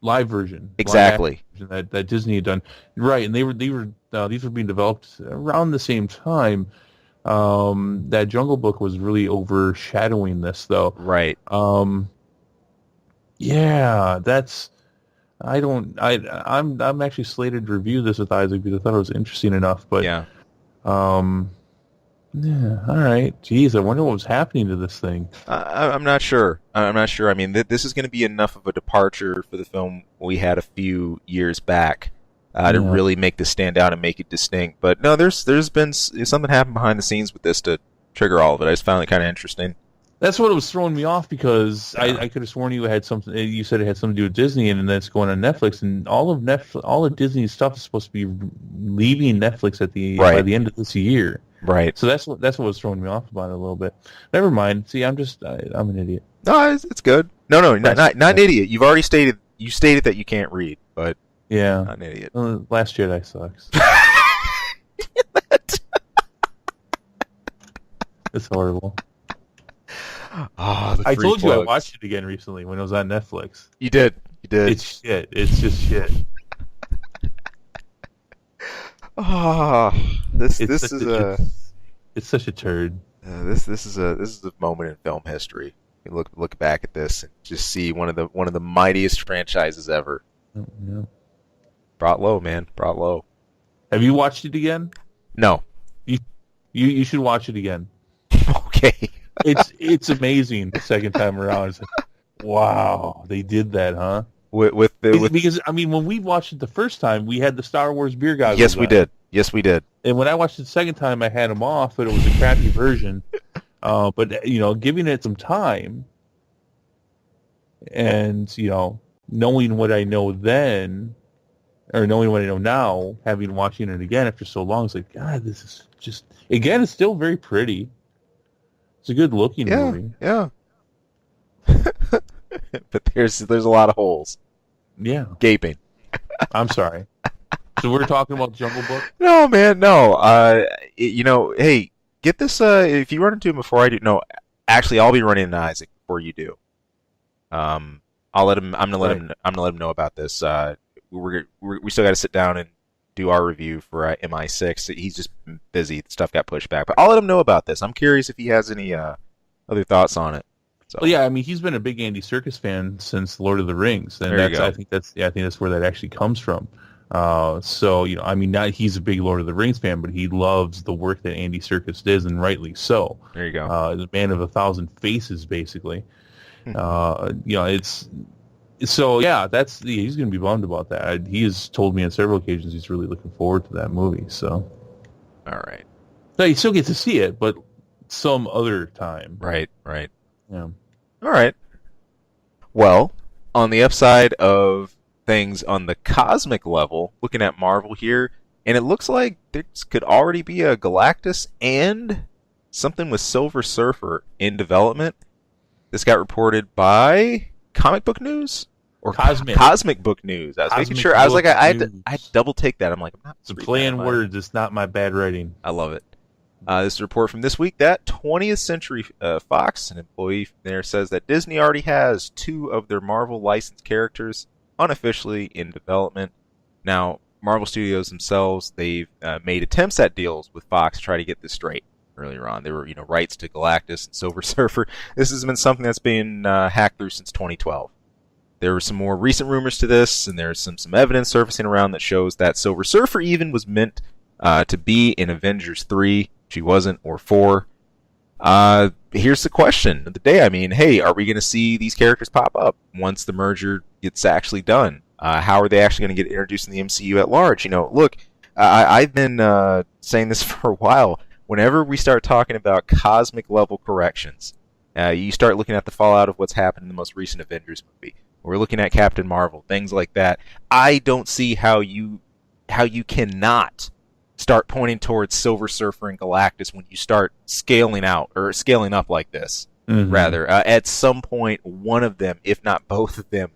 live version, exactly, live version that Disney had done, right? And these were being developed around the same time. That Jungle Book was really overshadowing this, though. Right. Yeah, that's. I'm actually slated to review this with Isaac because I thought it was interesting enough, but yeah. Yeah, all right. Jeez, I wonder what was happening to this thing. I'm not sure. I mean, this is going to be enough of a departure for the film we had a few years back to really make this stand out and make it distinct. But no, there's been something happened behind the scenes with this to trigger all of it. I just found it kind of interesting. That's what was throwing me off because I could have sworn you had something. You said it had something to do with Disney, and that's going on Netflix. And all of Disney's stuff is supposed to be leaving Netflix by the end of this year. Right. So that's what was throwing me off about it a little bit. Never mind. See, I'm an idiot. No, it's good. No, not an idiot. You've already stated that you can't read, but yeah, not an idiot. Last Jedi sucks. It's horrible. Oh, I told you I watched it again recently when it was on Netflix. You did. It's shit. It's just shit. Oh, it's such a turd. This is a moment in film history. You look back at this and just see one of the mightiest franchises ever. Oh, yeah. Brought low, man. Brought low. Have you watched it again? No. You should watch it again. Okay. It's amazing the second time around. It's like, wow, they did that, huh? Because I mean, when we watched it the first time, we had the Star Wars beer goggles. Yes, we did. Yes, we did. And when I watched it the second time, I had them off, but it was a crappy version. But giving it some time, and knowing what I know then, or knowing what I know now, watching it again after so long, it's like, God, this is just. Again, it's still very pretty. It's a good looking movie. Yeah. But there's a lot of holes. Yeah. Gaping. I'm sorry. So we're talking about Jungle Book? No, man, no. Hey, get this. If you run into him before I do, no, actually, I'll be running into Isaac before you do. I'll let him. I'm gonna let him know about this. We still got to sit down and do our review for MI6. He's just busy. Stuff got pushed back, but I'll let him know about this. I'm curious if he has any other thoughts on it. So. Well, yeah, I mean, he's been a big Andy Serkis fan since Lord of the Rings, and I think that's where that actually comes from. So I mean, not he's a big Lord of the Rings fan, but he loves the work that Andy Serkis does, and rightly so. There you go. The man of 1,000 faces, basically. It's so yeah. He's going to be bummed about that. He has told me on several occasions he's really looking forward to that movie. So, all right. So you still get to see it, but some other time. Right. Yeah. All right. Well, on the upside of things on the cosmic level, looking at Marvel here, and it looks like there could already be a Galactus and something with Silver Surfer in development. This got reported by Comic Book News or Cosmic Book News. I was making sure. I was like, I had to double take that. I'm like, I'm not. It's a play in words. It's not my bad writing. I love it. This is a report from this week that 20th Century Fox, an employee there, says that Disney already has 2 of their Marvel licensed characters unofficially in development. Now, Marvel Studios themselves, they've made attempts at deals with Fox to try to get this straight. Earlier on, there were rights to Galactus and Silver Surfer. This has been something that's been hacked through since 2012. There were some more recent rumors to this, and there's some evidence surfacing around that shows that Silver Surfer even was meant to be in Avengers 3. She wasn't, or 4. Here's the question of the day. I mean, hey, are we going to see these characters pop up once the merger gets actually done? How are they actually going to get introduced in the MCU at large? Look, I've been saying this for a while. Whenever we start talking about cosmic level corrections, you start looking at the fallout of what's happened in the most recent Avengers movie. We're looking at Captain Marvel, things like that. I don't see how you cannot start pointing towards Silver Surfer and Galactus when you start scaling up like this. Mm-hmm. Rather, at some point, one of them, if not both of them,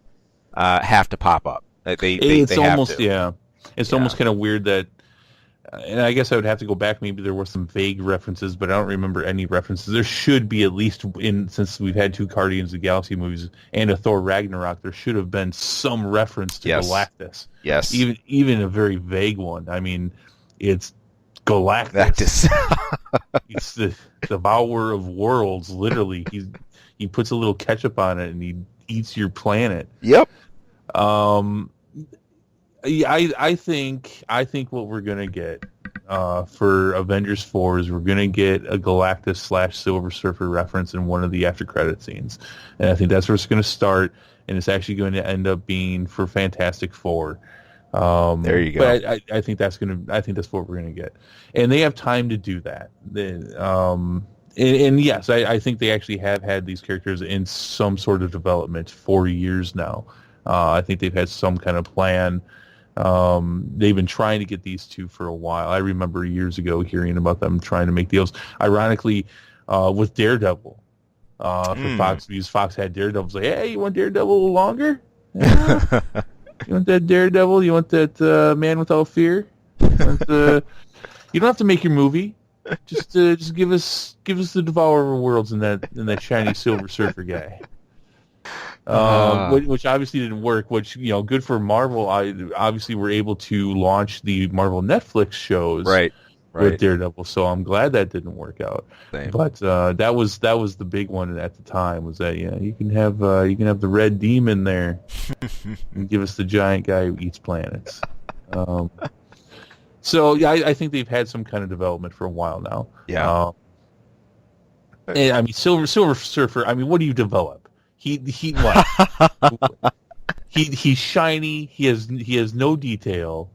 have to pop up. It's almost kind of weird that. And I guess I would have to go back. Maybe there were some vague references, but I don't remember any references. There should be, at least since we've had 2 Guardians of the Galaxy movies and a Thor Ragnarok, there should have been some reference to Galactus. Yes. Even a very vague one. I mean, it's Galactus. He's the devourer of worlds, literally. He puts a little ketchup on it and he eats your planet. Yep. I think what we're gonna get for Avengers 4 is we're gonna get a Galactus / Silver Surfer reference in one of the after credit scenes, and I think that's where it's gonna start, and it's actually going to end up being for Fantastic Four. There you go. But I think that's what we're gonna get, and they have time to do that. And yes, I think they actually have had these characters in some sort of development for years now. I think they've had some kind of plan. They've been trying to get these 2 for a while. I remember years ago hearing about them trying to make deals. Ironically, with Daredevil, for Fox, because Fox had Daredevil. It's like, hey, you want Daredevil a little longer? Yeah. You want that Daredevil? You want that Man Without Fear? You don't have to make your movie. Just give us the Devourer of Worlds and that shiny Silver Surfer guy. Which obviously didn't work, which, good for Marvel. Obviously we're able to launch the Marvel Netflix shows with Daredevil, so I'm glad that didn't work out. Same. But that was the big one at the time, was that you can have the Red Demon there and give us the giant guy who eats planets. So yeah, I think they've had some kind of development for a while now. Yeah. And I mean, Silver Surfer. I mean, what do you develop? He what? He's shiny. He has no detail.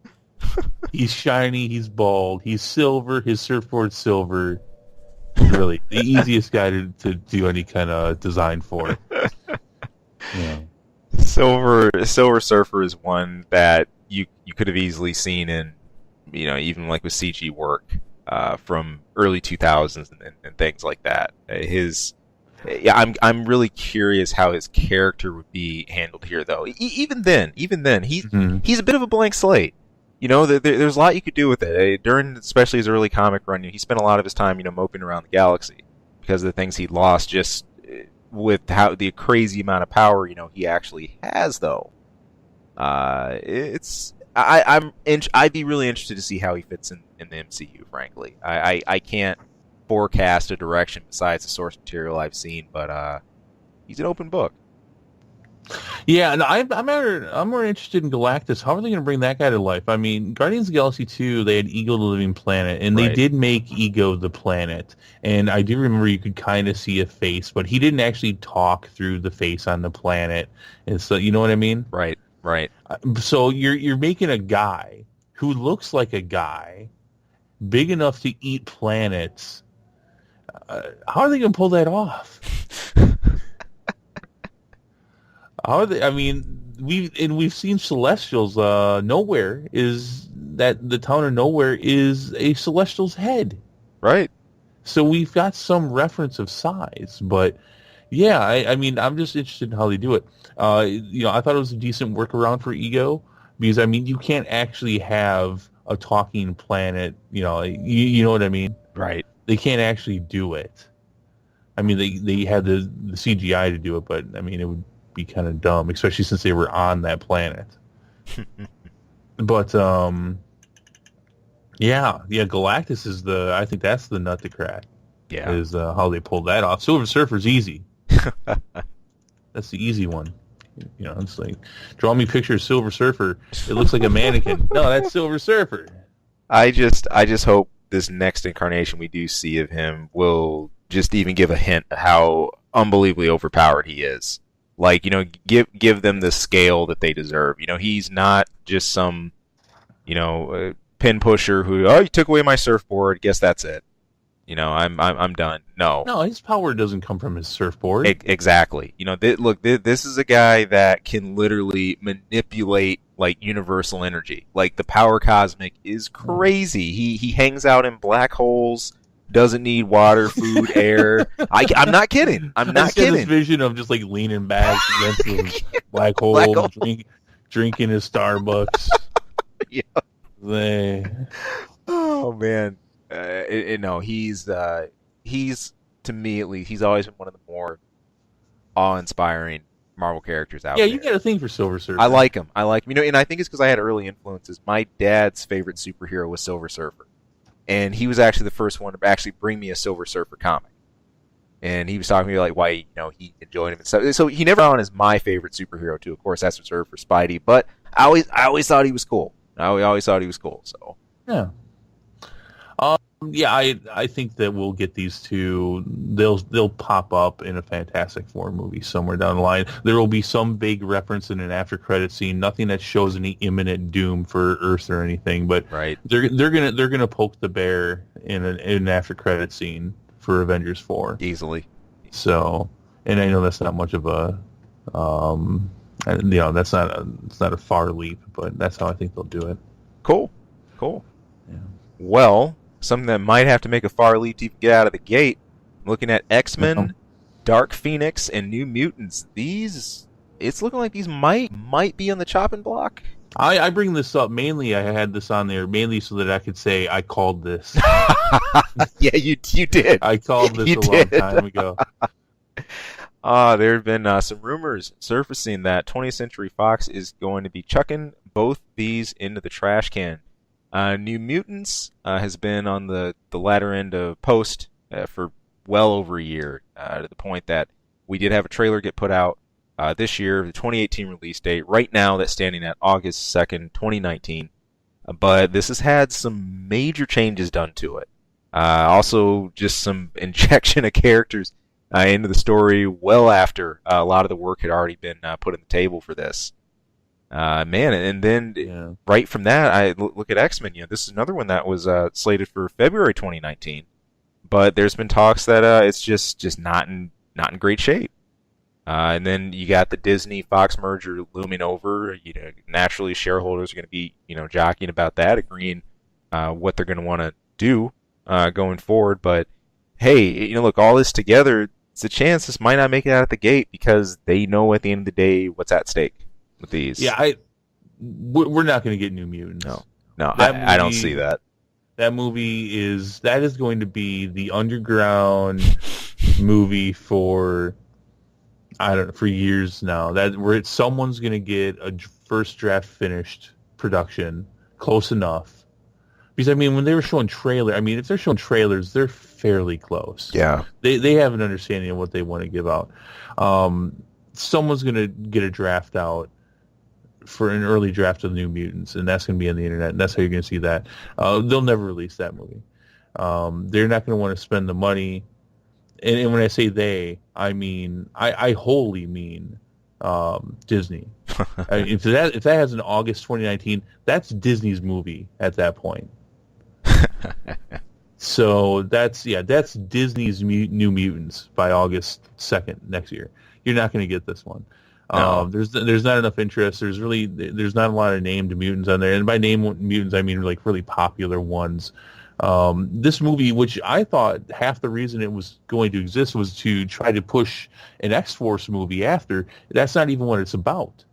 He's shiny. He's bald. He's silver. His surfboard's silver. Really, the easiest guy to do any kind of design for. Yeah. Silver Surfer is one that you could have easily seen in, even like with CG work from early 2000s and things like that. I'm really curious how his character would be handled here, though. Even then, he's a bit of a blank slate. There's a lot you could do with it. During, especially his early comic run, he spent a lot of his time, moping around the galaxy because of the things he'd lost just with how the crazy amount of power, he actually has, though. I'd be really interested to see how he fits in the MCU, frankly. I can't forecast a direction besides the source material I've seen, but he's an open book. Yeah, and I'm more interested in Galactus. How are they going to bring that guy to life? I mean, Guardians of the Galaxy 2, they had Ego the Living Planet, and they did make Ego the planet. And I do remember you could kind of see a face, but he didn't actually talk through the face on the planet. And so, you know what I mean? Right. So you're making a guy who looks like a guy big enough to eat planets. How are they going to pull that off? How are they? I mean, we've seen Celestials. Nowhere is that the town of Nowhere is a Celestial's head, right? So we've got some reference of size, but yeah, I mean, I'm just interested in how they do it. I thought it was a decent workaround for Ego because I mean, you can't actually have a talking planet. You know what I mean? Right. They can't actually do it. I mean, they had the CGI to do it, but I mean, it would be kind of dumb, especially since they were on that planet. But yeah, Galactus is I think that's the nut to crack. Yeah. Is how they pulled that off. Silver Surfer's easy. That's the easy one. You know, it's like, draw me a picture of Silver Surfer. It looks like a mannequin. No, that's Silver Surfer. I just hope this next incarnation we do see of him will just even give a hint of how unbelievably overpowered he is. Like, you know, give them the scale that they deserve. You know, he's not just some, you know, pin pusher who, oh, you took away my surfboard, guess that's it. You know, I'm done. No, his power doesn't come from his surfboard. Exactly. You know, this is a guy that can literally manipulate like universal energy. Like, the power cosmic is crazy. He hangs out in black holes. Doesn't need water, food, air. I'm not kidding. I'm not kidding. This vision of just like leaning back against the black hole, drinking his Starbucks. Yeah. Oh man. No, he's to me at least, he's always been one of the more awe-inspiring Marvel characters out there. Yeah, you got a thing for Silver Surfer. I like him. You know, and I think it's because I had early influences. My dad's favorite superhero was Silver Surfer, and he was actually the first one to actually bring me a Silver Surfer comic. And he was talking to me like why, you know, he enjoyed him and stuff. So he never found as my favorite superhero too. Of course, that's reserved for Spidey, but I always thought he was cool. I always thought he was cool. So yeah. Yeah, I think that we'll get these two. They'll pop up in a Fantastic Four movie somewhere down the line. There will be some big reference in an after credit scene. Nothing that shows any imminent doom for Earth or anything, but right. They're gonna poke the bear in an after credit scene for Avengers 4 easily. So, and I know that's not much of a you know, it's not a far leap, but that's how I think they'll do it. Cool. Yeah. Well, something that might have to make a far leap to even get out of the gate. I'm looking at X-Men, Dark Phoenix, and New Mutants. It's looking like these might be on the chopping block. I bring this up mainly. I had this on there mainly so that I could say I called this. Yeah, you did. I called this long time ago. There have been some rumors surfacing that 20th Century Fox is going to be chucking both these into the trash can. New Mutants has been on the latter end of post for well over a year, to the point that we did have a trailer get put out this year, the 2018 release date. Right now, that's standing at August 2nd, 2019. But this has had some major changes done to it. Also, just some injection of characters into the story well after a lot of the work had already been put on the table for this. Man, and then right from that, I look at X-Men. You know, this is another one that was slated for February 2019, but there's been talks that it's just not in great shape. And then you got the Disney Fox merger looming over. You know, naturally shareholders are going to be, you know, jockeying about that, agreeing what they're going to want to do going forward. But hey, you know, look, all this together, it's a chance this might not make it out at the gate because they know at the end of the day what's at stake with these. Yeah, we're not going to get New Mutants. No, I don't see that. That movie is going to be the underground movie for years now. Where someone's going to get a first draft finished production close enough. Because I mean, when they were showing if they're showing trailers, they're fairly close. Yeah, they have an understanding of what they want to give out. Someone's going to get a draft out for an early draft of New Mutants, and that's going to be on the internet, and that's how you're going to see that. They'll never release that movie. They're not going to want to spend the money. And when I say they, I mean I wholly mean Disney. If that has an August 2019, that's Disney's movie at that point. So that's Disney's New Mutants by August 2nd next year. You're not going to get this one. No. There's not enough interest. There's not a lot of named mutants on there, and by named mutants I mean like really popular ones. This movie, which I thought half the reason it was going to exist was to try to push an X-Force movie after. That's not even what it's about.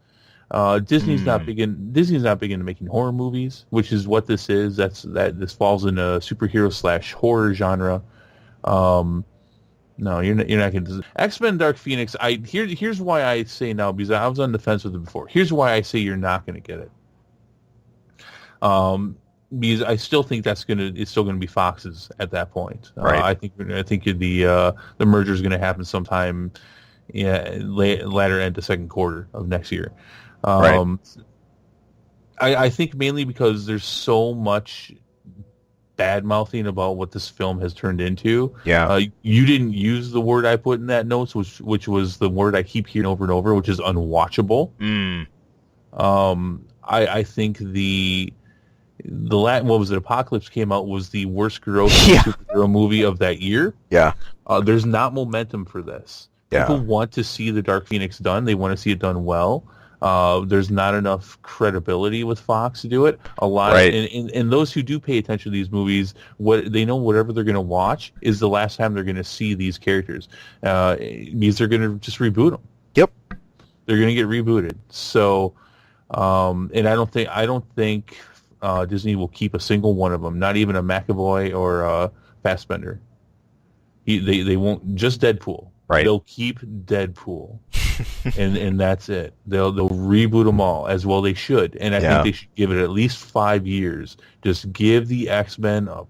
Disney's not big into making horror movies, which is what this is. This falls in a superhero / horror genre. No, you're not going to. X-Men Dark Phoenix, here's why I say now, because I was on the fence with it before. Here's why I say you're not going to get it. Because I still think it's still gonna be Fox's at that point. Right. I think the merger is gonna happen sometime, yeah, latter end to second quarter of next year. Right. I think mainly because there's so much bad mouthing about what this film has turned into. Yeah. You didn't use the word I put in that notes, which was the word I keep hearing over and over, which is unwatchable. I think what was it? Apocalypse came out was the worst grossing superhero movie of that year. Yeah. There's not momentum for this. Yeah. People want to see the Dark Phoenix done. They want to see it done well. There's not enough credibility with Fox to do it. A lot, right. And those who do pay attention to these movies, what they know, whatever they're going to watch is the last time they're going to see these characters, because they're going to just reboot them. Yep, they're going to get rebooted. So, and I don't think Disney will keep a single one of them, not even a McAvoy or a Fassbender. They won't. Just Deadpool. Right. They'll keep Deadpool, and that's it. They'll reboot them all, as well they should. And I think they should give it at least 5 years. Just give the X-Men a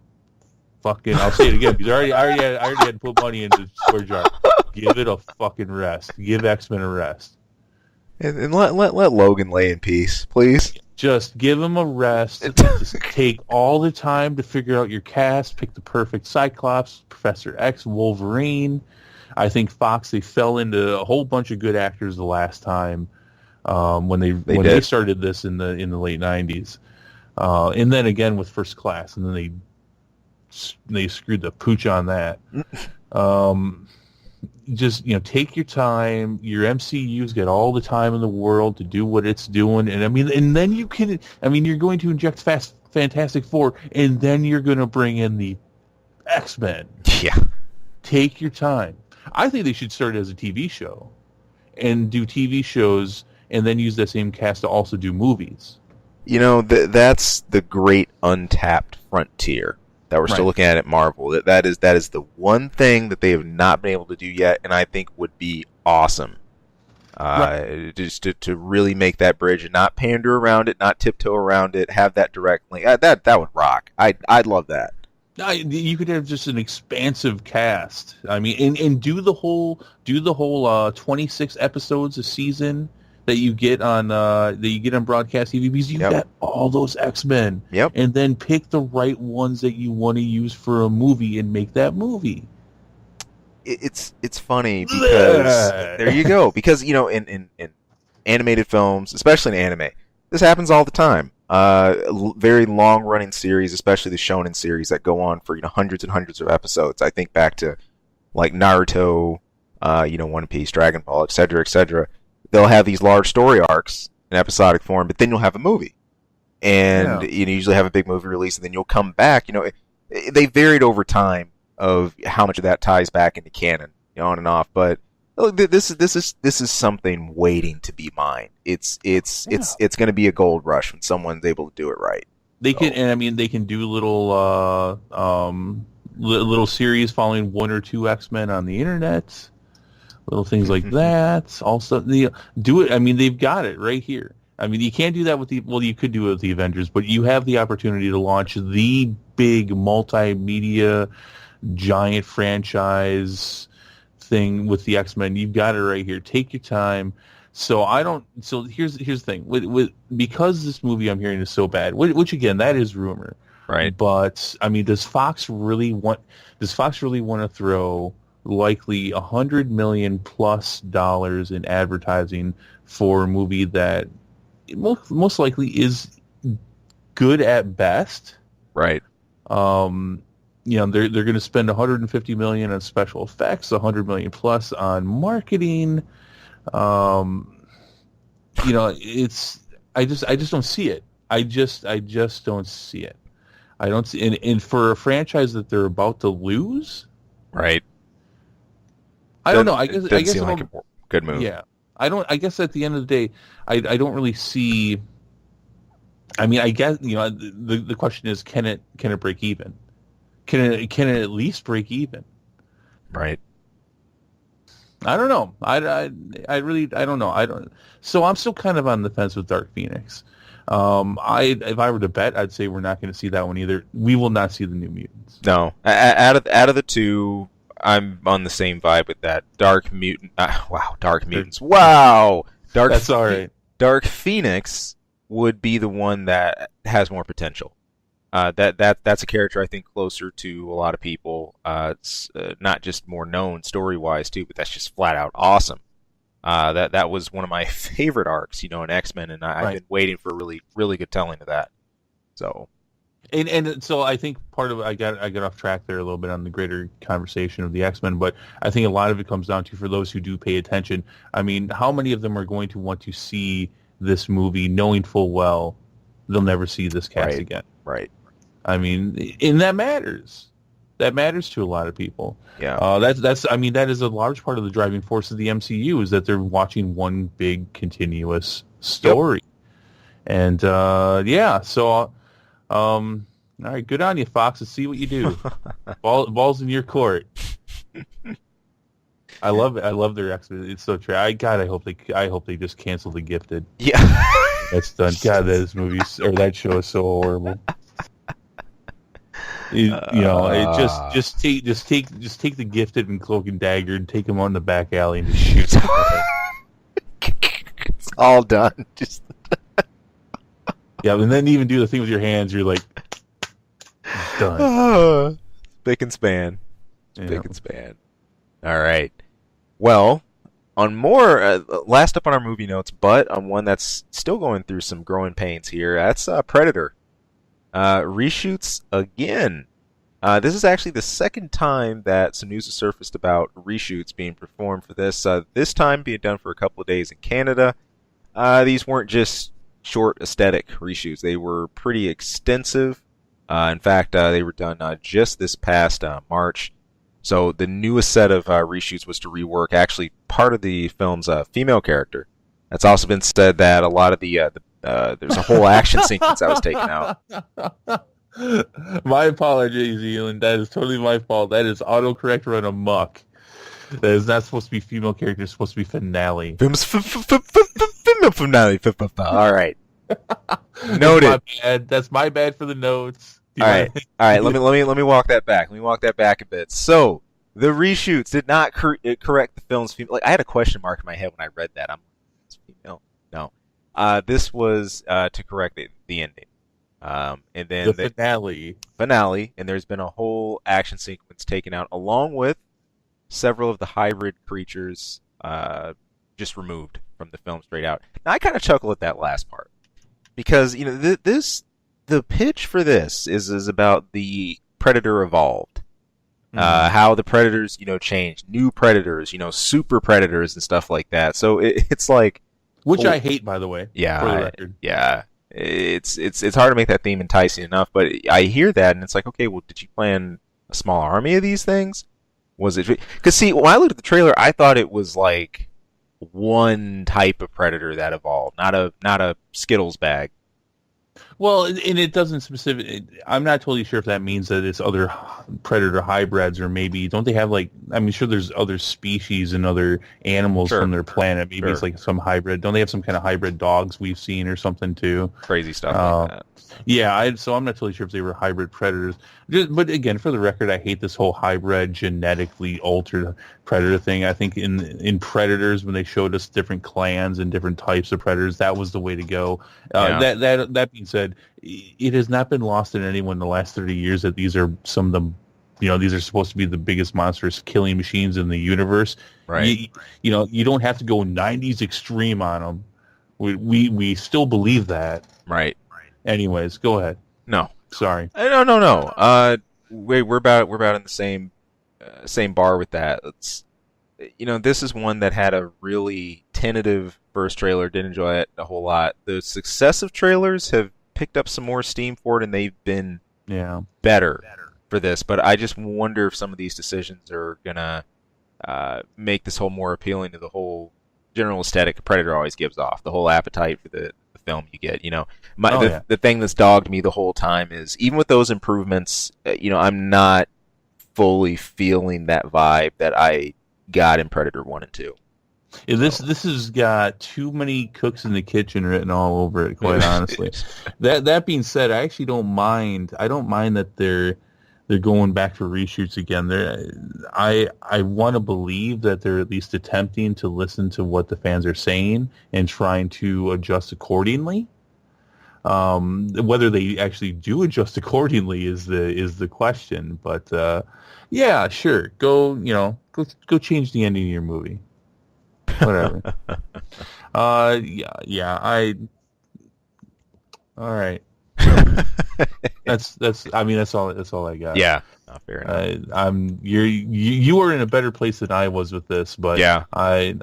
fucking. I'll say it again because I already had to put money into the square jar. Give it a fucking rest. Give X-Men a rest. And let Logan lay in peace, please. Just give him a rest. Just take all the time to figure out your cast. Pick the perfect Cyclops, Professor X, Wolverine. I think Fox, they fell into a whole bunch of good actors the last time when they started this in the late 90s, and then again with First Class, and then they screwed the pooch on that. Just take your time. Your MCU's got all the time in the world to do what it's doing, and then you can. You're going to inject Fantastic Four, and then you're going to bring in the X-Men. Yeah, take your time. I think they should start it as a TV show and do TV shows and then use that same cast to also do movies. That's the great untapped frontier that we're still looking at Marvel. That is the one thing that they have not been able to do yet, and I think would be awesome. Just to really make that bridge and not pander around it, not tiptoe around it, have that direct link. That would rock. I'd love that. You could have just an expansive cast. And do the whole 26 episodes a season that you get on broadcast TV, because you've got all those X-Men. Yep. And then pick the right ones that you want to use for a movie and make that movie. It's funny because there you go. Because in animated films, especially in anime, this happens all the time. Very long-running series, especially the shonen series that go on for hundreds and hundreds of episodes. I think back to like Naruto, One Piece, Dragon Ball, etc., etc. They'll have these large story arcs in episodic form, but then you'll have a movie, and you usually have a big movie release, and then you'll come back. They varied over time of how much of that ties back into canon, on and off, but. This is something waiting to be mined. It's going to be a gold rush when someone's able to do it right. They can do little little series following one or two X-Men on the internet, little things like that. Also, do it. They've got it right here. You can't do that with you could do it with the Avengers, but you have the opportunity to launch the big multimedia giant franchise thing with the X-Men. You've got it right here. Take your time. So here's the thing with because this movie I'm hearing is so bad, which again, that is rumor, right? But does Fox really want to throw likely $100 million plus in advertising for a movie that most likely is good at best, right? They're going to spend $150 million on special effects, $100 million plus on marketing. It's I just don't see it. I just don't see it. I don't see, and for a franchise that they're about to lose, right? I don't know. I guess seem like a good move. Yeah, I guess at the end of the day, I don't really see. I guess the question is, can it break even? Can it at least break even? Right. I don't know. I really don't know. So I'm still kind of on the fence with Dark Phoenix. If I were to bet, I'd say we're not going to see that one either. We will not see the New Mutants. No, out of the two, I'm on the same vibe with that. Dark Mutant. Wow, Dark Mutants. Wow, That's all right. Dark Phoenix would be the one that has more potential. That's a character I think closer to a lot of people. It's not just more known story wise too, but that's just flat out awesome. That was one of my favorite arcs, in X-Men, and I've been waiting for a really really good telling of that. So, and so I think part of I got off track there a little bit on the greater conversation of the X-Men, but I think a lot of it comes down to, for those who do pay attention, I mean, how many of them are going to want to see this movie knowing full well they'll never see this cast again? Right. I mean, and that matters. That matters to a lot of people. Yeah. That is a large part of the driving force of the MCU, is that they're watching one big continuous story. Yep. And so all right, good on you, Fox. Let's see what you do. Ball's in your court. I love it. I love their X-Men. It's so true. I hope they just cancel The Gifted. Yeah. That's done. God, that show is so horrible. Just take The Gifted and Cloak and Dagger and take them on the back alley and just shoot them. It's all done. Just and then even do the thing with your hands. You're like, done. Spick and span. Spick and span. All right. Well, on more last up on our movie notes, but on one that's still going through some growing pains here. That's Predator. Reshoots again. This is actually the second time that some news has surfaced about reshoots being performed for this. This time being done for a couple of days in Canada. These weren't just short aesthetic reshoots. They were pretty extensive. In fact, they were done just this past March. So the newest set of reshoots was to rework actually part of the film's female character. It's also been said that a lot of the there's a whole action sequence that was taken out. My apologies, Elon. That is totally my fault. That is autocorrect run amok. That is not supposed to be female character. It's supposed to be finale. Female finale. All right. Noted. That's my bad for the notes. All right. Let me walk that back. Let me walk that back a bit. So the reshoots did not correct the film's female. Like, I had a question mark in my head when I read that. It's female. No. This was to correct the ending. And then the finale, and there's been a whole action sequence taken out, along with several of the hybrid creatures just removed from the film straight out. Now, I kind of chuckle at that last part because the pitch for this is about the Predator evolved, how the Predators changed, new Predators, super Predators and stuff like that. So it's like. Which I hate, by the way. Yeah, for the record. Yeah. It's hard to make that theme enticing enough, but I hear that and it's like, okay, well, did you plan a small army of these things? Was it? Because see, when I looked at the trailer, I thought it was like one type of Predator that evolved, not a Skittles bag. Well, and it doesn't specific. I'm not totally sure if that means that it's other predator hybrids, or maybe don't they have sure there's other species and other animals from their planet. Maybe it's like some hybrid. Don't they have some kind of hybrid dogs we've seen or something too? Crazy stuff like that. Yeah, so I'm not totally sure if they were hybrid predators. But again, for the record, I hate this whole hybrid, genetically altered predator thing. I think in Predators, when they showed us different clans and different types of predators, that was the way to go. That being said, it has not been lost on anyone in the last 30 years that these are some of them. These are supposed to be the biggest monstrous killing machines in the universe. Right. You don't have to go 90s extreme on them. We still believe that. Right. Anyways, go ahead. No. Sorry. No. We're about in the same bar with that. This is one that had a really tentative first trailer. Didn't enjoy it a whole lot. The successive trailers have picked up some more steam for it, and they've been better for this. But I just wonder if some of these decisions are gonna make this whole more appealing to the whole general aesthetic Predator always gives off. The whole appetite for the film you get. The thing that's dogged me the whole time is, even with those improvements, I'm not fully feeling that vibe that I got in Predator 1 and 2. This has got too many cooks in the kitchen written all over it, quite honestly. That being said, I actually don't mind. I don't mind that they're going back for reshoots again. I want to believe that they're at least attempting to listen to what the fans are saying and trying to adjust accordingly. Whether they actually do adjust accordingly is the question. But yeah, sure. Go change the ending of your movie. Whatever. Yeah. All right. That's all I got. Yeah. Not fair enough. You are in a better place than I was with this, but yeah. Yeah.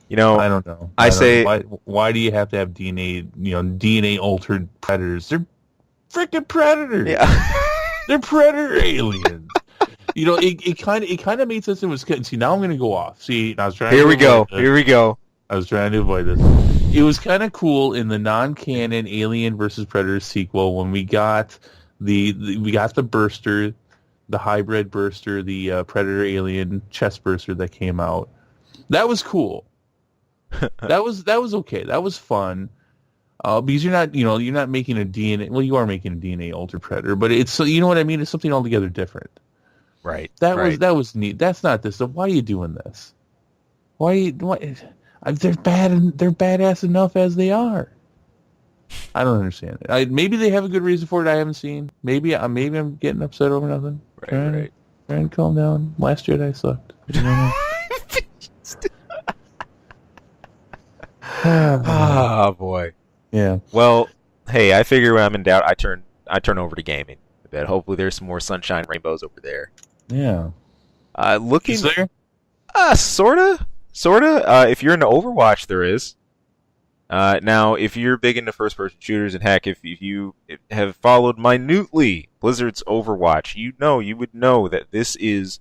You know, I don't know. Why do you have to have DNA altered predators? They're freaking predators. Yeah. They're predator aliens. It kind of made sense. It was see. Now I'm going to go off. See, I was trying. Here we go. I was trying to avoid this. It was kind of cool in the non-canon Alien versus Predator sequel when we got the burster, the hybrid burster, the Predator Alien chest burster that came out. That was cool. That was okay. That was fun. Because you're not making a DNA. Well, you are making a DNA altered predator, but it's you know what I mean. It's something altogether different. Right. That was neat. That's not this. So why are you doing this? Why? They're bad. They're badass enough as they are. I don't understand it. Maybe they have a good reason for it I haven't seen. Maybe I'm getting upset over nothing. Right. Trying to calm down. Last Jedi sucked. Oh boy. Yeah. Well, hey, I figure when I'm in doubt, I turn over to gaming. I bet hopefully there's some more sunshine rainbows over there. Yeah. Looking. Is there? Sorta. If you're into Overwatch, there is. Now, if you're big into first-person shooters, and heck, if you have followed minutely Blizzard's Overwatch, you would know that this is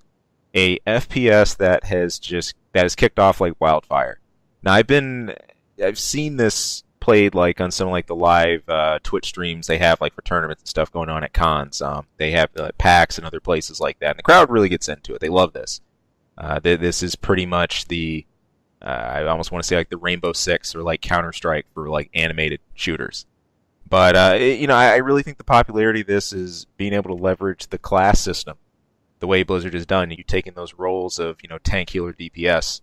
a FPS that has kicked off like wildfire. Now, I've seen this played like on some like the live Twitch streams they have like for tournaments and stuff going on at cons. They have PAX and other places like that, and the crowd really gets into it. They love this. This is pretty much the I almost want to say like the Rainbow Six or like Counter-Strike for like animated shooters. But I really think the popularity of this is being able to leverage the class system the way Blizzard has done. You taking those roles of tank, healer, DPS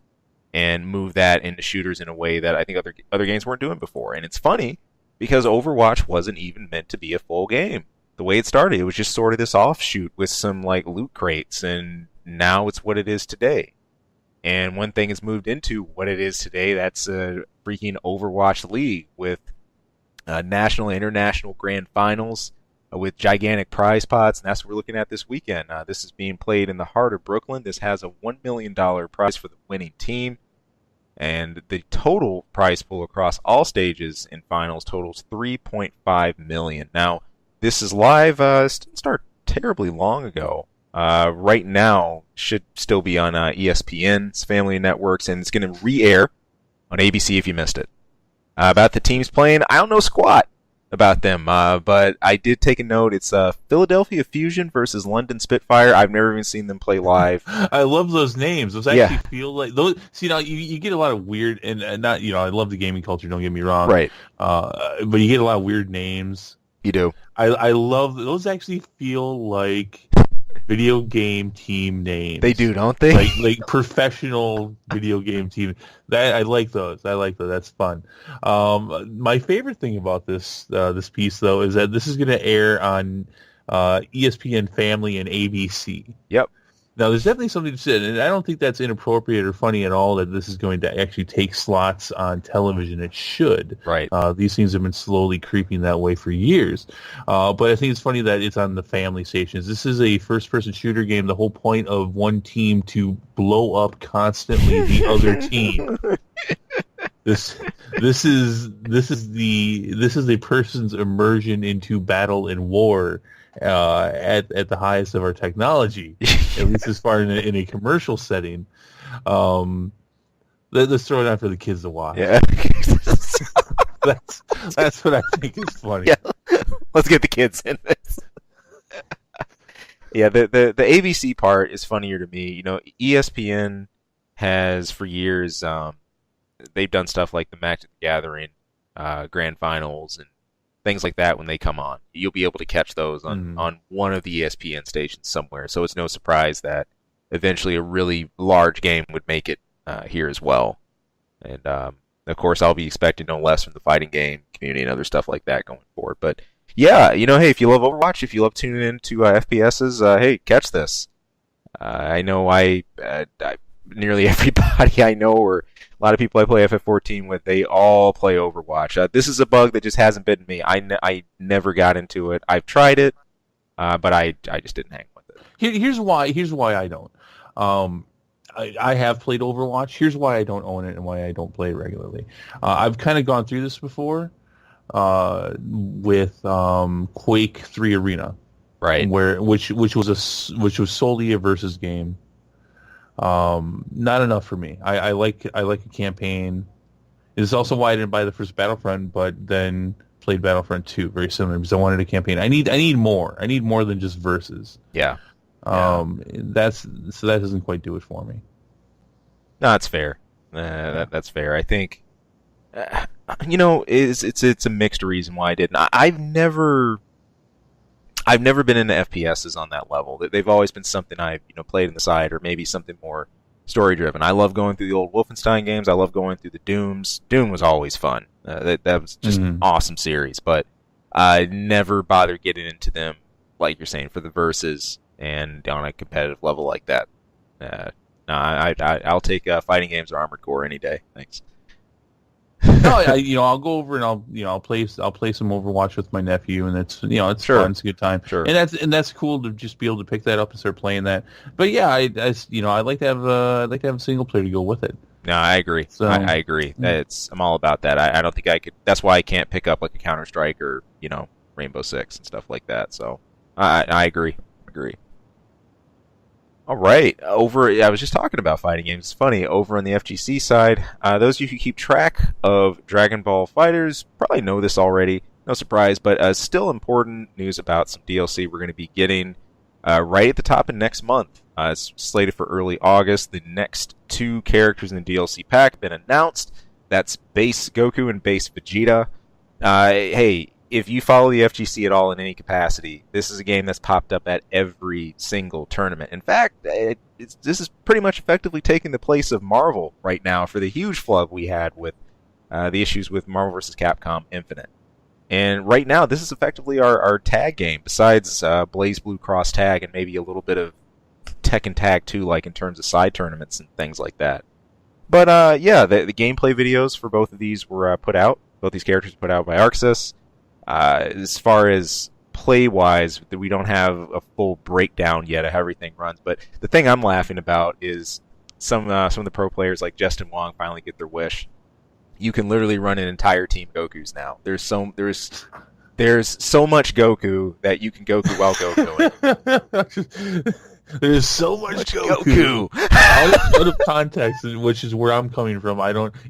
and move that into shooters in a way that I think other games weren't doing before. And it's funny because Overwatch wasn't even meant to be a full game. The way it started, it was just sort of this offshoot with some like loot crates, and now it's what it is today. And one thing has moved into what it is today, that's a freaking Overwatch League with national and international grand finals with gigantic prize pots, and that's what we're looking at this weekend. This is being played in the heart of Brooklyn. This has a $1 million prize for the winning team, and the total prize pool across all stages in finals totals $3.5 million. Now, this is live. It didn't start terribly long ago. Right now, should still be on ESPN's family of networks, and it's going to re-air on ABC if you missed it. About the teams playing, I don't know squat about them, but I did take a note. It's Philadelphia Fusion versus London Spitfire. I've never even seen them play live. I love those names. Those actually feel like those. See, now you get a lot of weird, and not I love the gaming culture. Don't get me wrong, right? But you get a lot of weird names. You do. I love those. Actually feel like video game team names. They do, don't they? Like professional video game team. I like those. That's fun. My favorite thing about this piece though is that this is going to air on ESPN Family and ABC. Yep. Now, there's definitely something to say, and I don't think that's inappropriate or funny at all that this is going to actually take slots on television. It should. Right. These things have been slowly creeping that way for years. But I think it's funny that it's on the family stations. This is a first-person shooter game. The whole point of one team to blow up constantly the other team. This is the person's immersion into battle and war at the highest of our technology, at least as far in a commercial setting. Let's throw it out for the kids to watch. Yeah. that's what I think is funny. Yeah. Let's get the kids in this. Yeah, the ABC part is funnier to me. ESPN has for years they've done stuff like the Magic the Gathering grand finals and things like that when they come on. You'll be able to catch those on one of the ESPN stations somewhere. So it's no surprise that eventually a really large game would make it here as well. And of course, I'll be expecting no less from the fighting game community and other stuff like that going forward. But yeah, hey, if you love Overwatch, if you love tuning into FPSs, hey, catch this. I know I nearly everybody I know, or a lot of people I play FF14 with, they all play Overwatch. This is a bug that just hasn't bitten me. I never got into it. I've tried it, but I just didn't hang with it. Here's why I don't. I have played Overwatch. Here's why I don't own it and why I don't play it regularly. I've kind of gone through this before with Quake 3 Arena, right? Which was solely a versus game. Not enough for me. I like a campaign. It's also why I didn't buy the first Battlefront, but then played Battlefront 2, very similar, because I wanted a campaign. I need more. I need more than just versus. Yeah. That doesn't quite do it for me. No, that's fair. That's fair. I think, it's a mixed reason why I didn't. I've never been into FPSs on that level. They've always been something I've played on the side, or maybe something more story driven. I love going through the old Wolfenstein games. I love going through the Dooms. Doom was always fun. That was just an awesome series. But I never bothered getting into them, like you're saying, for the verses and on a competitive level like that. I'll take fighting games or Armored Core any day. Thanks. No, I'll go over and I'll play some Overwatch with my nephew, and it's it's sure. fun, it's a good time, sure. and that's cool to just be able to pick that up and start playing that. But yeah, I like to have a single player to go with it. No, I agree. So, I agree. I'm all about that. I don't think I could. That's why I can't pick up like a Counter-Strike or Rainbow Six and stuff like that. So I agree. All right. I was just talking about fighting games. It's funny. Over on the FGC side, those of you who keep track of Dragon Ball FighterZ probably know this already. No surprise, but still important news about some DLC we're going to be getting right at the top of next month. It's slated for early August. The next 2 characters in the DLC pack have been announced. That's Base Goku and Base Vegeta. Hey, if you follow the FGC at all in any capacity, this is a game that's popped up at every single tournament. In fact, this is pretty much effectively taking the place of Marvel right now for the huge flub we had with the issues with Marvel vs. Capcom Infinite. And right now, this is effectively our tag game, besides Blaze Blue Cross Tag and maybe a little bit of Tekken Tag 2, like in terms of side tournaments and things like that. But yeah, the gameplay videos for both of these were put out. Both these characters were put out by Arxis. As far as play-wise, we don't have a full breakdown yet of how everything runs. But the thing I'm laughing about is some of the pro players like Justin Wong finally get their wish. You can literally run an entire team Gokus now. There's so much Goku that you can Goku while Gokuing. There's so much Goku. Out of context, which is where I'm coming from.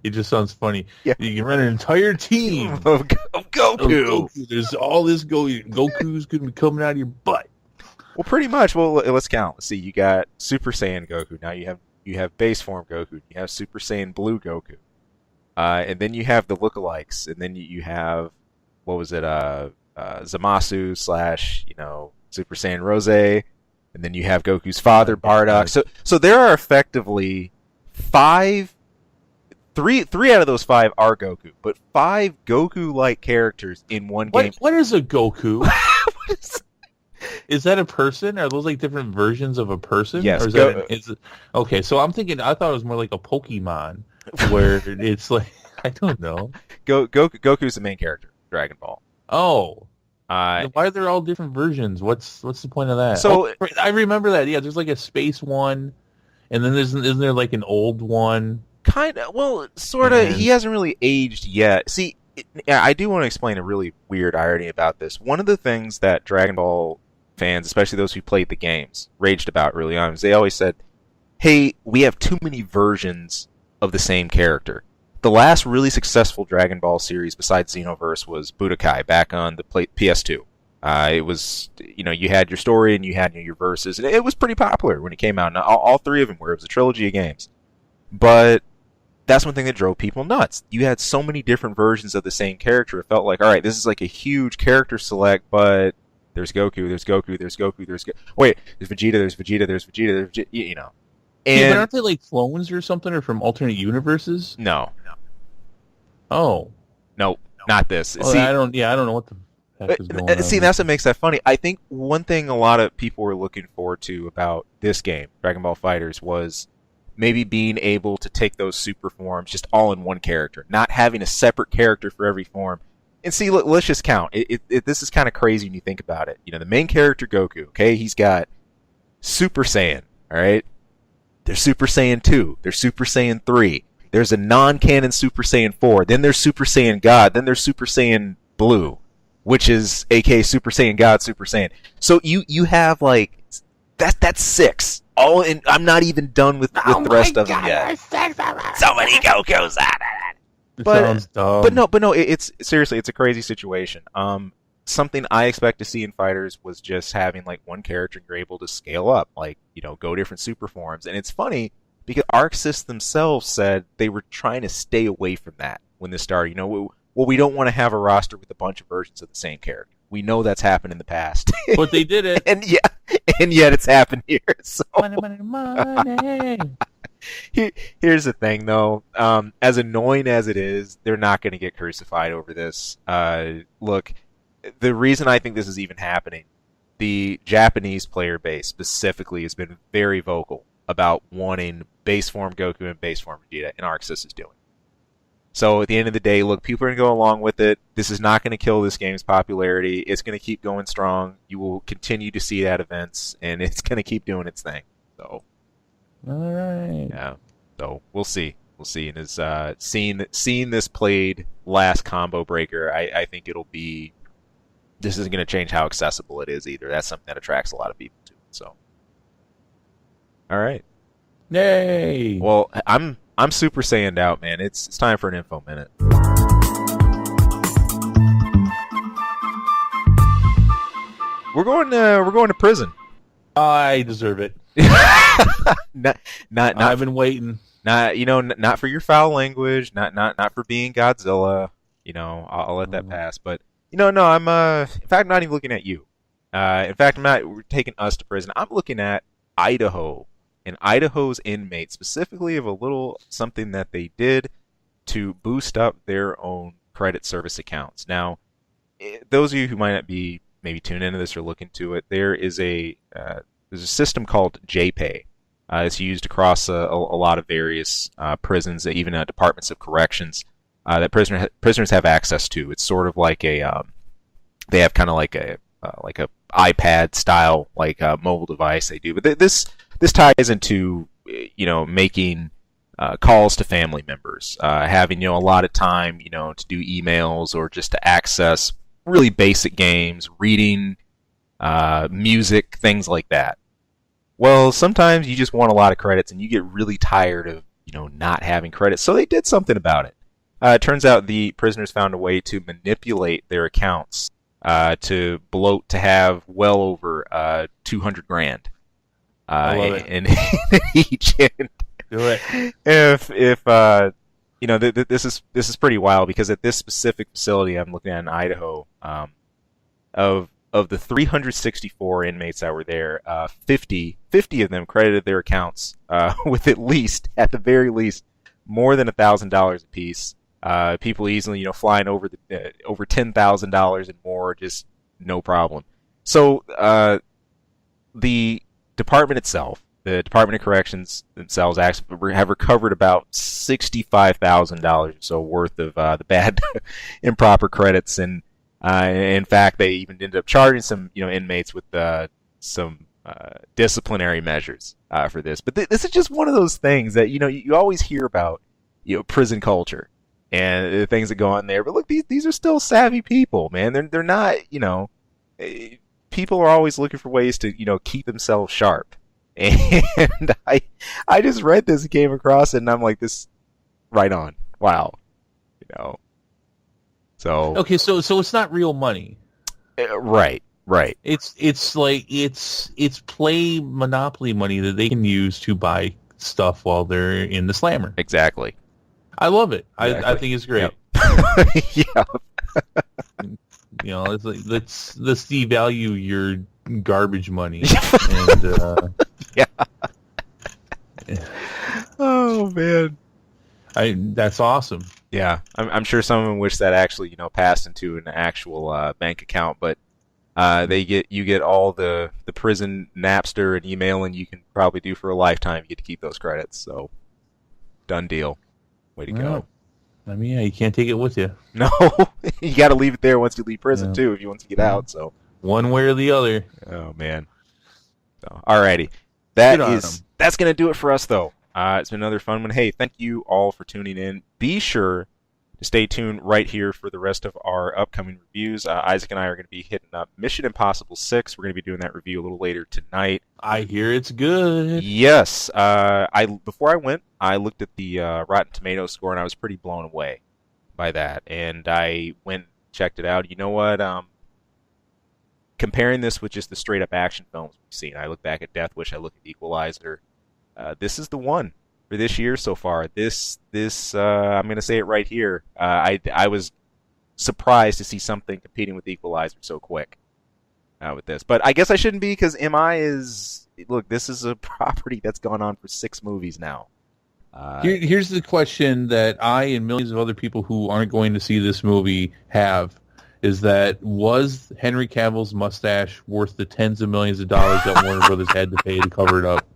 It just sounds funny. Yeah. You can run an entire team of Goku. There's all this Goku's going to be coming out of your butt. Well, pretty much. Well, let's count. Let's see. You got Super Saiyan Goku. Now you have base form Goku. You have Super Saiyan Blue Goku. And then you have the lookalikes. And then you have, what was it? Zamasu / Super Saiyan Rose. And then you have Goku's father, Bardock. So there are effectively 3 out of those 5 are Goku, but 5 Goku-like characters in one game. What is a Goku? Is that a person? Are those like different versions of a person? Yes. Or okay, so I'm thinking, I thought it was more like a Pokemon, where it's like, I don't know. Goku's the main character, Dragon Ball. Oh. Why are there all different versions? What's the point of that? So I remember that. Yeah, there's like a space one, and then isn't there like an old one? Kind of. Well, sort of. He hasn't really aged yet. See, I do want to explain a really weird irony about this. One of the things that Dragon Ball fans, especially those who played the games, raged about early on is they always said, "Hey, we have too many versions of the same character." The last really successful Dragon Ball series besides Xenoverse was Budokai back on the PS2. It was, you had your story and you had your verses, and it was pretty popular when it came out. And all three of them were. It was a trilogy of games. But that's one thing that drove people nuts. You had so many different versions of the same character. It felt like, all right, this is like a huge character select, but there's Goku, there's Goku, there's Goku, wait, there's Vegeta, there's Vegeta, there's Vegeta, there's Vegeta, And yeah, but aren't they like clones or something, or from alternate universes? No. Oh. Nope, not this. Oh, I don't know what the heck is going on. See, that's what makes that funny. I think one thing a lot of people were looking forward to about this game, Dragon Ball FighterZ, was maybe being able to take those super forms just all in one character, not having a separate character for every form. And see, let's just count. This is kind of crazy when you think about it. The main character, Goku, okay, he's got Super Saiyan, all right? There's Super Saiyan 2. There's Super Saiyan 3. There's a non-canon Super Saiyan 4. Then there's Super Saiyan God. Then there's Super Saiyan Blue, which is aka Super Saiyan God, Super Saiyan. So you have like that's 6. All in. I'm not even done with the rest of them yet. So many Gokus. Sounds dumb. But no. It's seriously, it's a crazy situation. Something I expect to see in fighters was just having like one character and you're able to scale up, like go different super forms. And it's funny because ArcSys themselves said they were trying to stay away from that when this started. We don't want to have a roster with a bunch of versions of the same character. We know that's happened in the past. But they did it. and yet it's happened here. So money. Here's the thing, though. As annoying as it is, they're not going to get crucified over this. Look, the reason I think this is even happening, the Japanese player base specifically has been very vocal about wanting base form Goku and base form Vegeta, and ArcSys is doing. So at the end of the day, look, people are going to go along with it. This is not going to kill this game's popularity. It's going to keep going strong. You will continue to see it at events, and it's going to keep doing its thing. So, all right. Yeah. So we'll see. We'll see. And as seeing this played last combo breaker, I think it'll be. This isn't going to change how accessible it is either. That's something that attracts a lot of people to it. So, all right. Yay! Well, I'm Super Saiyaned out, man. It's time for an info minute. We're going to prison. I deserve it. not I've been waiting. Not for your foul language, not for being Godzilla. I'll let that pass. But no, I'm in fact I'm not even looking at you. In fact, we're taking us to prison. I'm looking at Idaho. And Idaho's inmates, specifically, of a little something that they did to boost up their own credit service accounts. Now, those of you who might not be maybe tuned into this or look into it, there's a system called JPay. It's used across a lot of various prisons, even departments of corrections that prisoners have access to. It's sort of like they have kind of like a iPad style mobile device they do, but this ties into making calls to family members, having a lot of time to do emails or just to access really basic games, reading, music, things like that. Well, sometimes you just want a lot of credits and you get really tired of not having credits, so they did something about it. It turns out the prisoners found a way to manipulate their accounts to bloat to have well over 200 grand. I love it. In each end. Do it. If this is pretty wild because at this specific facility I'm looking at in Idaho, of the 364 inmates that were there, 50 of them credited their accounts with at the very least, more than $1,000 a piece. People easily flying over $10,000 and more, just no problem. So the department itself, the Department of Corrections themselves, actually have recovered about $65,000 or so worth of the bad, improper credits, and in fact, they even ended up charging some inmates with some disciplinary measures for this. But this is just one of those things that you always hear about, prison culture and the things that go on there. But look, these are still savvy people, man. They're not people are always looking for ways to keep themselves sharp. And I just read this and came across it, and I'm like, this right on. Wow. So okay, so it's not real money. Right. Right. It's like it's play Monopoly money that they can use to buy stuff while they're in the slammer. Exactly. I love it. Exactly. I think it's great. Yep. Yeah. You know, it's like let's devalue your garbage money. And yeah. Oh man. That's awesome. Yeah, I'm sure some of them wish that actually, passed into an actual bank account, but you get all the prison Napster and emailing you can probably do for a lifetime. You get to keep those credits, so done deal. Way to go. I mean, yeah, you can't take it with you. No, you got to leave it there once you leave prison too, if you want to get out. So one way or the other. Oh man. So, alrighty, that's gonna do it for us though. It's been another fun one. Hey, thank you all for tuning in. Be sure to stay tuned right here for the rest of our upcoming reviews. Isaac and I are going to be hitting up Mission Impossible 6. We're going to be doing that review a little later tonight. I hear it's good. Yes. Before I went, I looked at the Rotten Tomatoes score, and I was pretty blown away by that. And I went and checked it out. You know what? Comparing this with just the straight-up action films we've seen, I look back at Death Wish, I look at Equalizer. This is the one for this year so far. This I'm going to say it right here. I was surprised to see something competing with Equalizer so quick with this. But I guess I shouldn't be, because MI is... Look, this is a property that's gone on for 6 movies now. Here's the question that I and millions of other people who aren't going to see this movie have, is that was Henry Cavill's mustache worth the tens of millions of dollars that Warner Brothers had to pay to cover it up?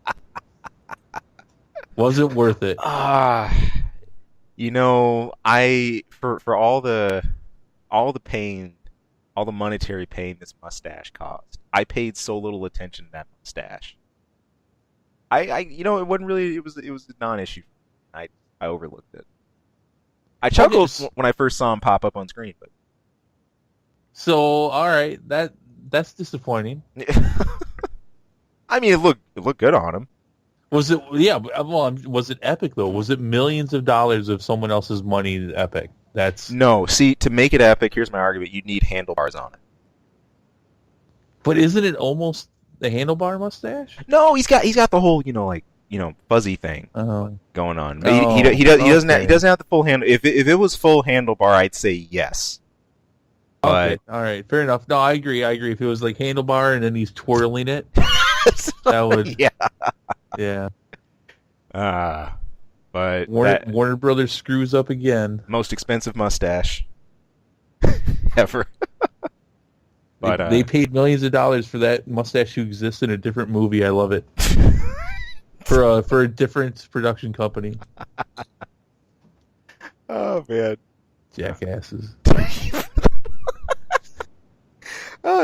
Was it worth it? For all the pain, all the monetary pain this mustache caused, I paid so little attention to that mustache. It wasn't really. It was a non-issue. I overlooked it. I chuckled when I first saw him pop up on screen, but so all right, that's disappointing. I mean, it looked good on him. Was it? Yeah. Well, was it epic though? Was it millions of dollars of someone else's money? Epic. No. See, to make it epic, here's my argument: you need handlebars on it. But isn't it almost the handlebar mustache? No, he's got the whole fuzzy thing going on. But he doesn't have the full handle. If it was full handlebar, I'd say yes. But, okay, all right, fair enough. No, I agree. If it was like handlebar and then he's twirling it, that would yeah. But Warner Brothers screws up again. Most expensive mustache ever. But they paid millions of dollars for that mustache to exist in a different movie. I love it. for a different production company. Oh man, jackasses.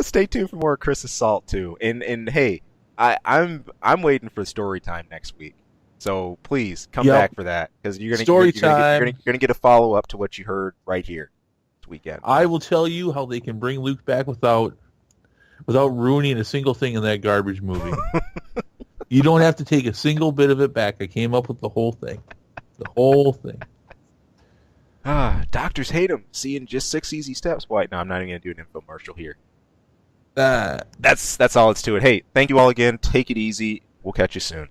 Stay tuned for more Chris Assault too. And hey, I'm waiting for story time next week. So please come back for that, because you're gonna get a follow up to what you heard right here this weekend. I will tell you how they can bring Luke back without ruining a single thing in that garbage movie. You don't have to take a single bit of it back. I came up with the whole thing. The whole thing. Doctors hate him. Seeing just 6 easy steps. Why? No, I'm not even gonna do an infomercial here. That's all it's to it. Hey, thank you all again. Take it easy. We'll catch you soon.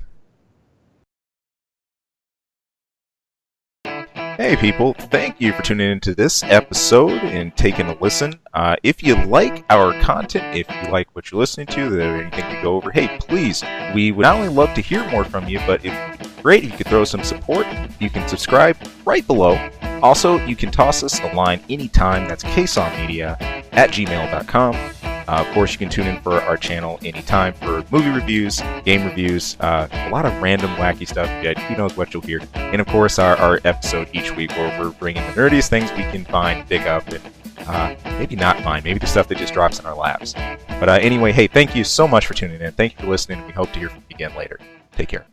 Hey people, thank you for tuning into this episode and taking a listen. If you like our content, if you like what you're listening to, there anything we go over, hey, please, we would not only love to hear more from you, but it'd be great if you could throw some support. You can subscribe right below. Also, you can toss us a line anytime. That's ksawmedia@gmail.com. Of course, you can tune in for our channel anytime for movie reviews, game reviews, a lot of random wacky stuff. Who knows what you'll hear. And of course, our episode each week where we're bringing the nerdiest things we can find, dig up, and maybe not find. Maybe the stuff that just drops in our laps. But anyway, hey, thank you so much for tuning in. Thank you for listening. We hope to hear from you again later. Take care.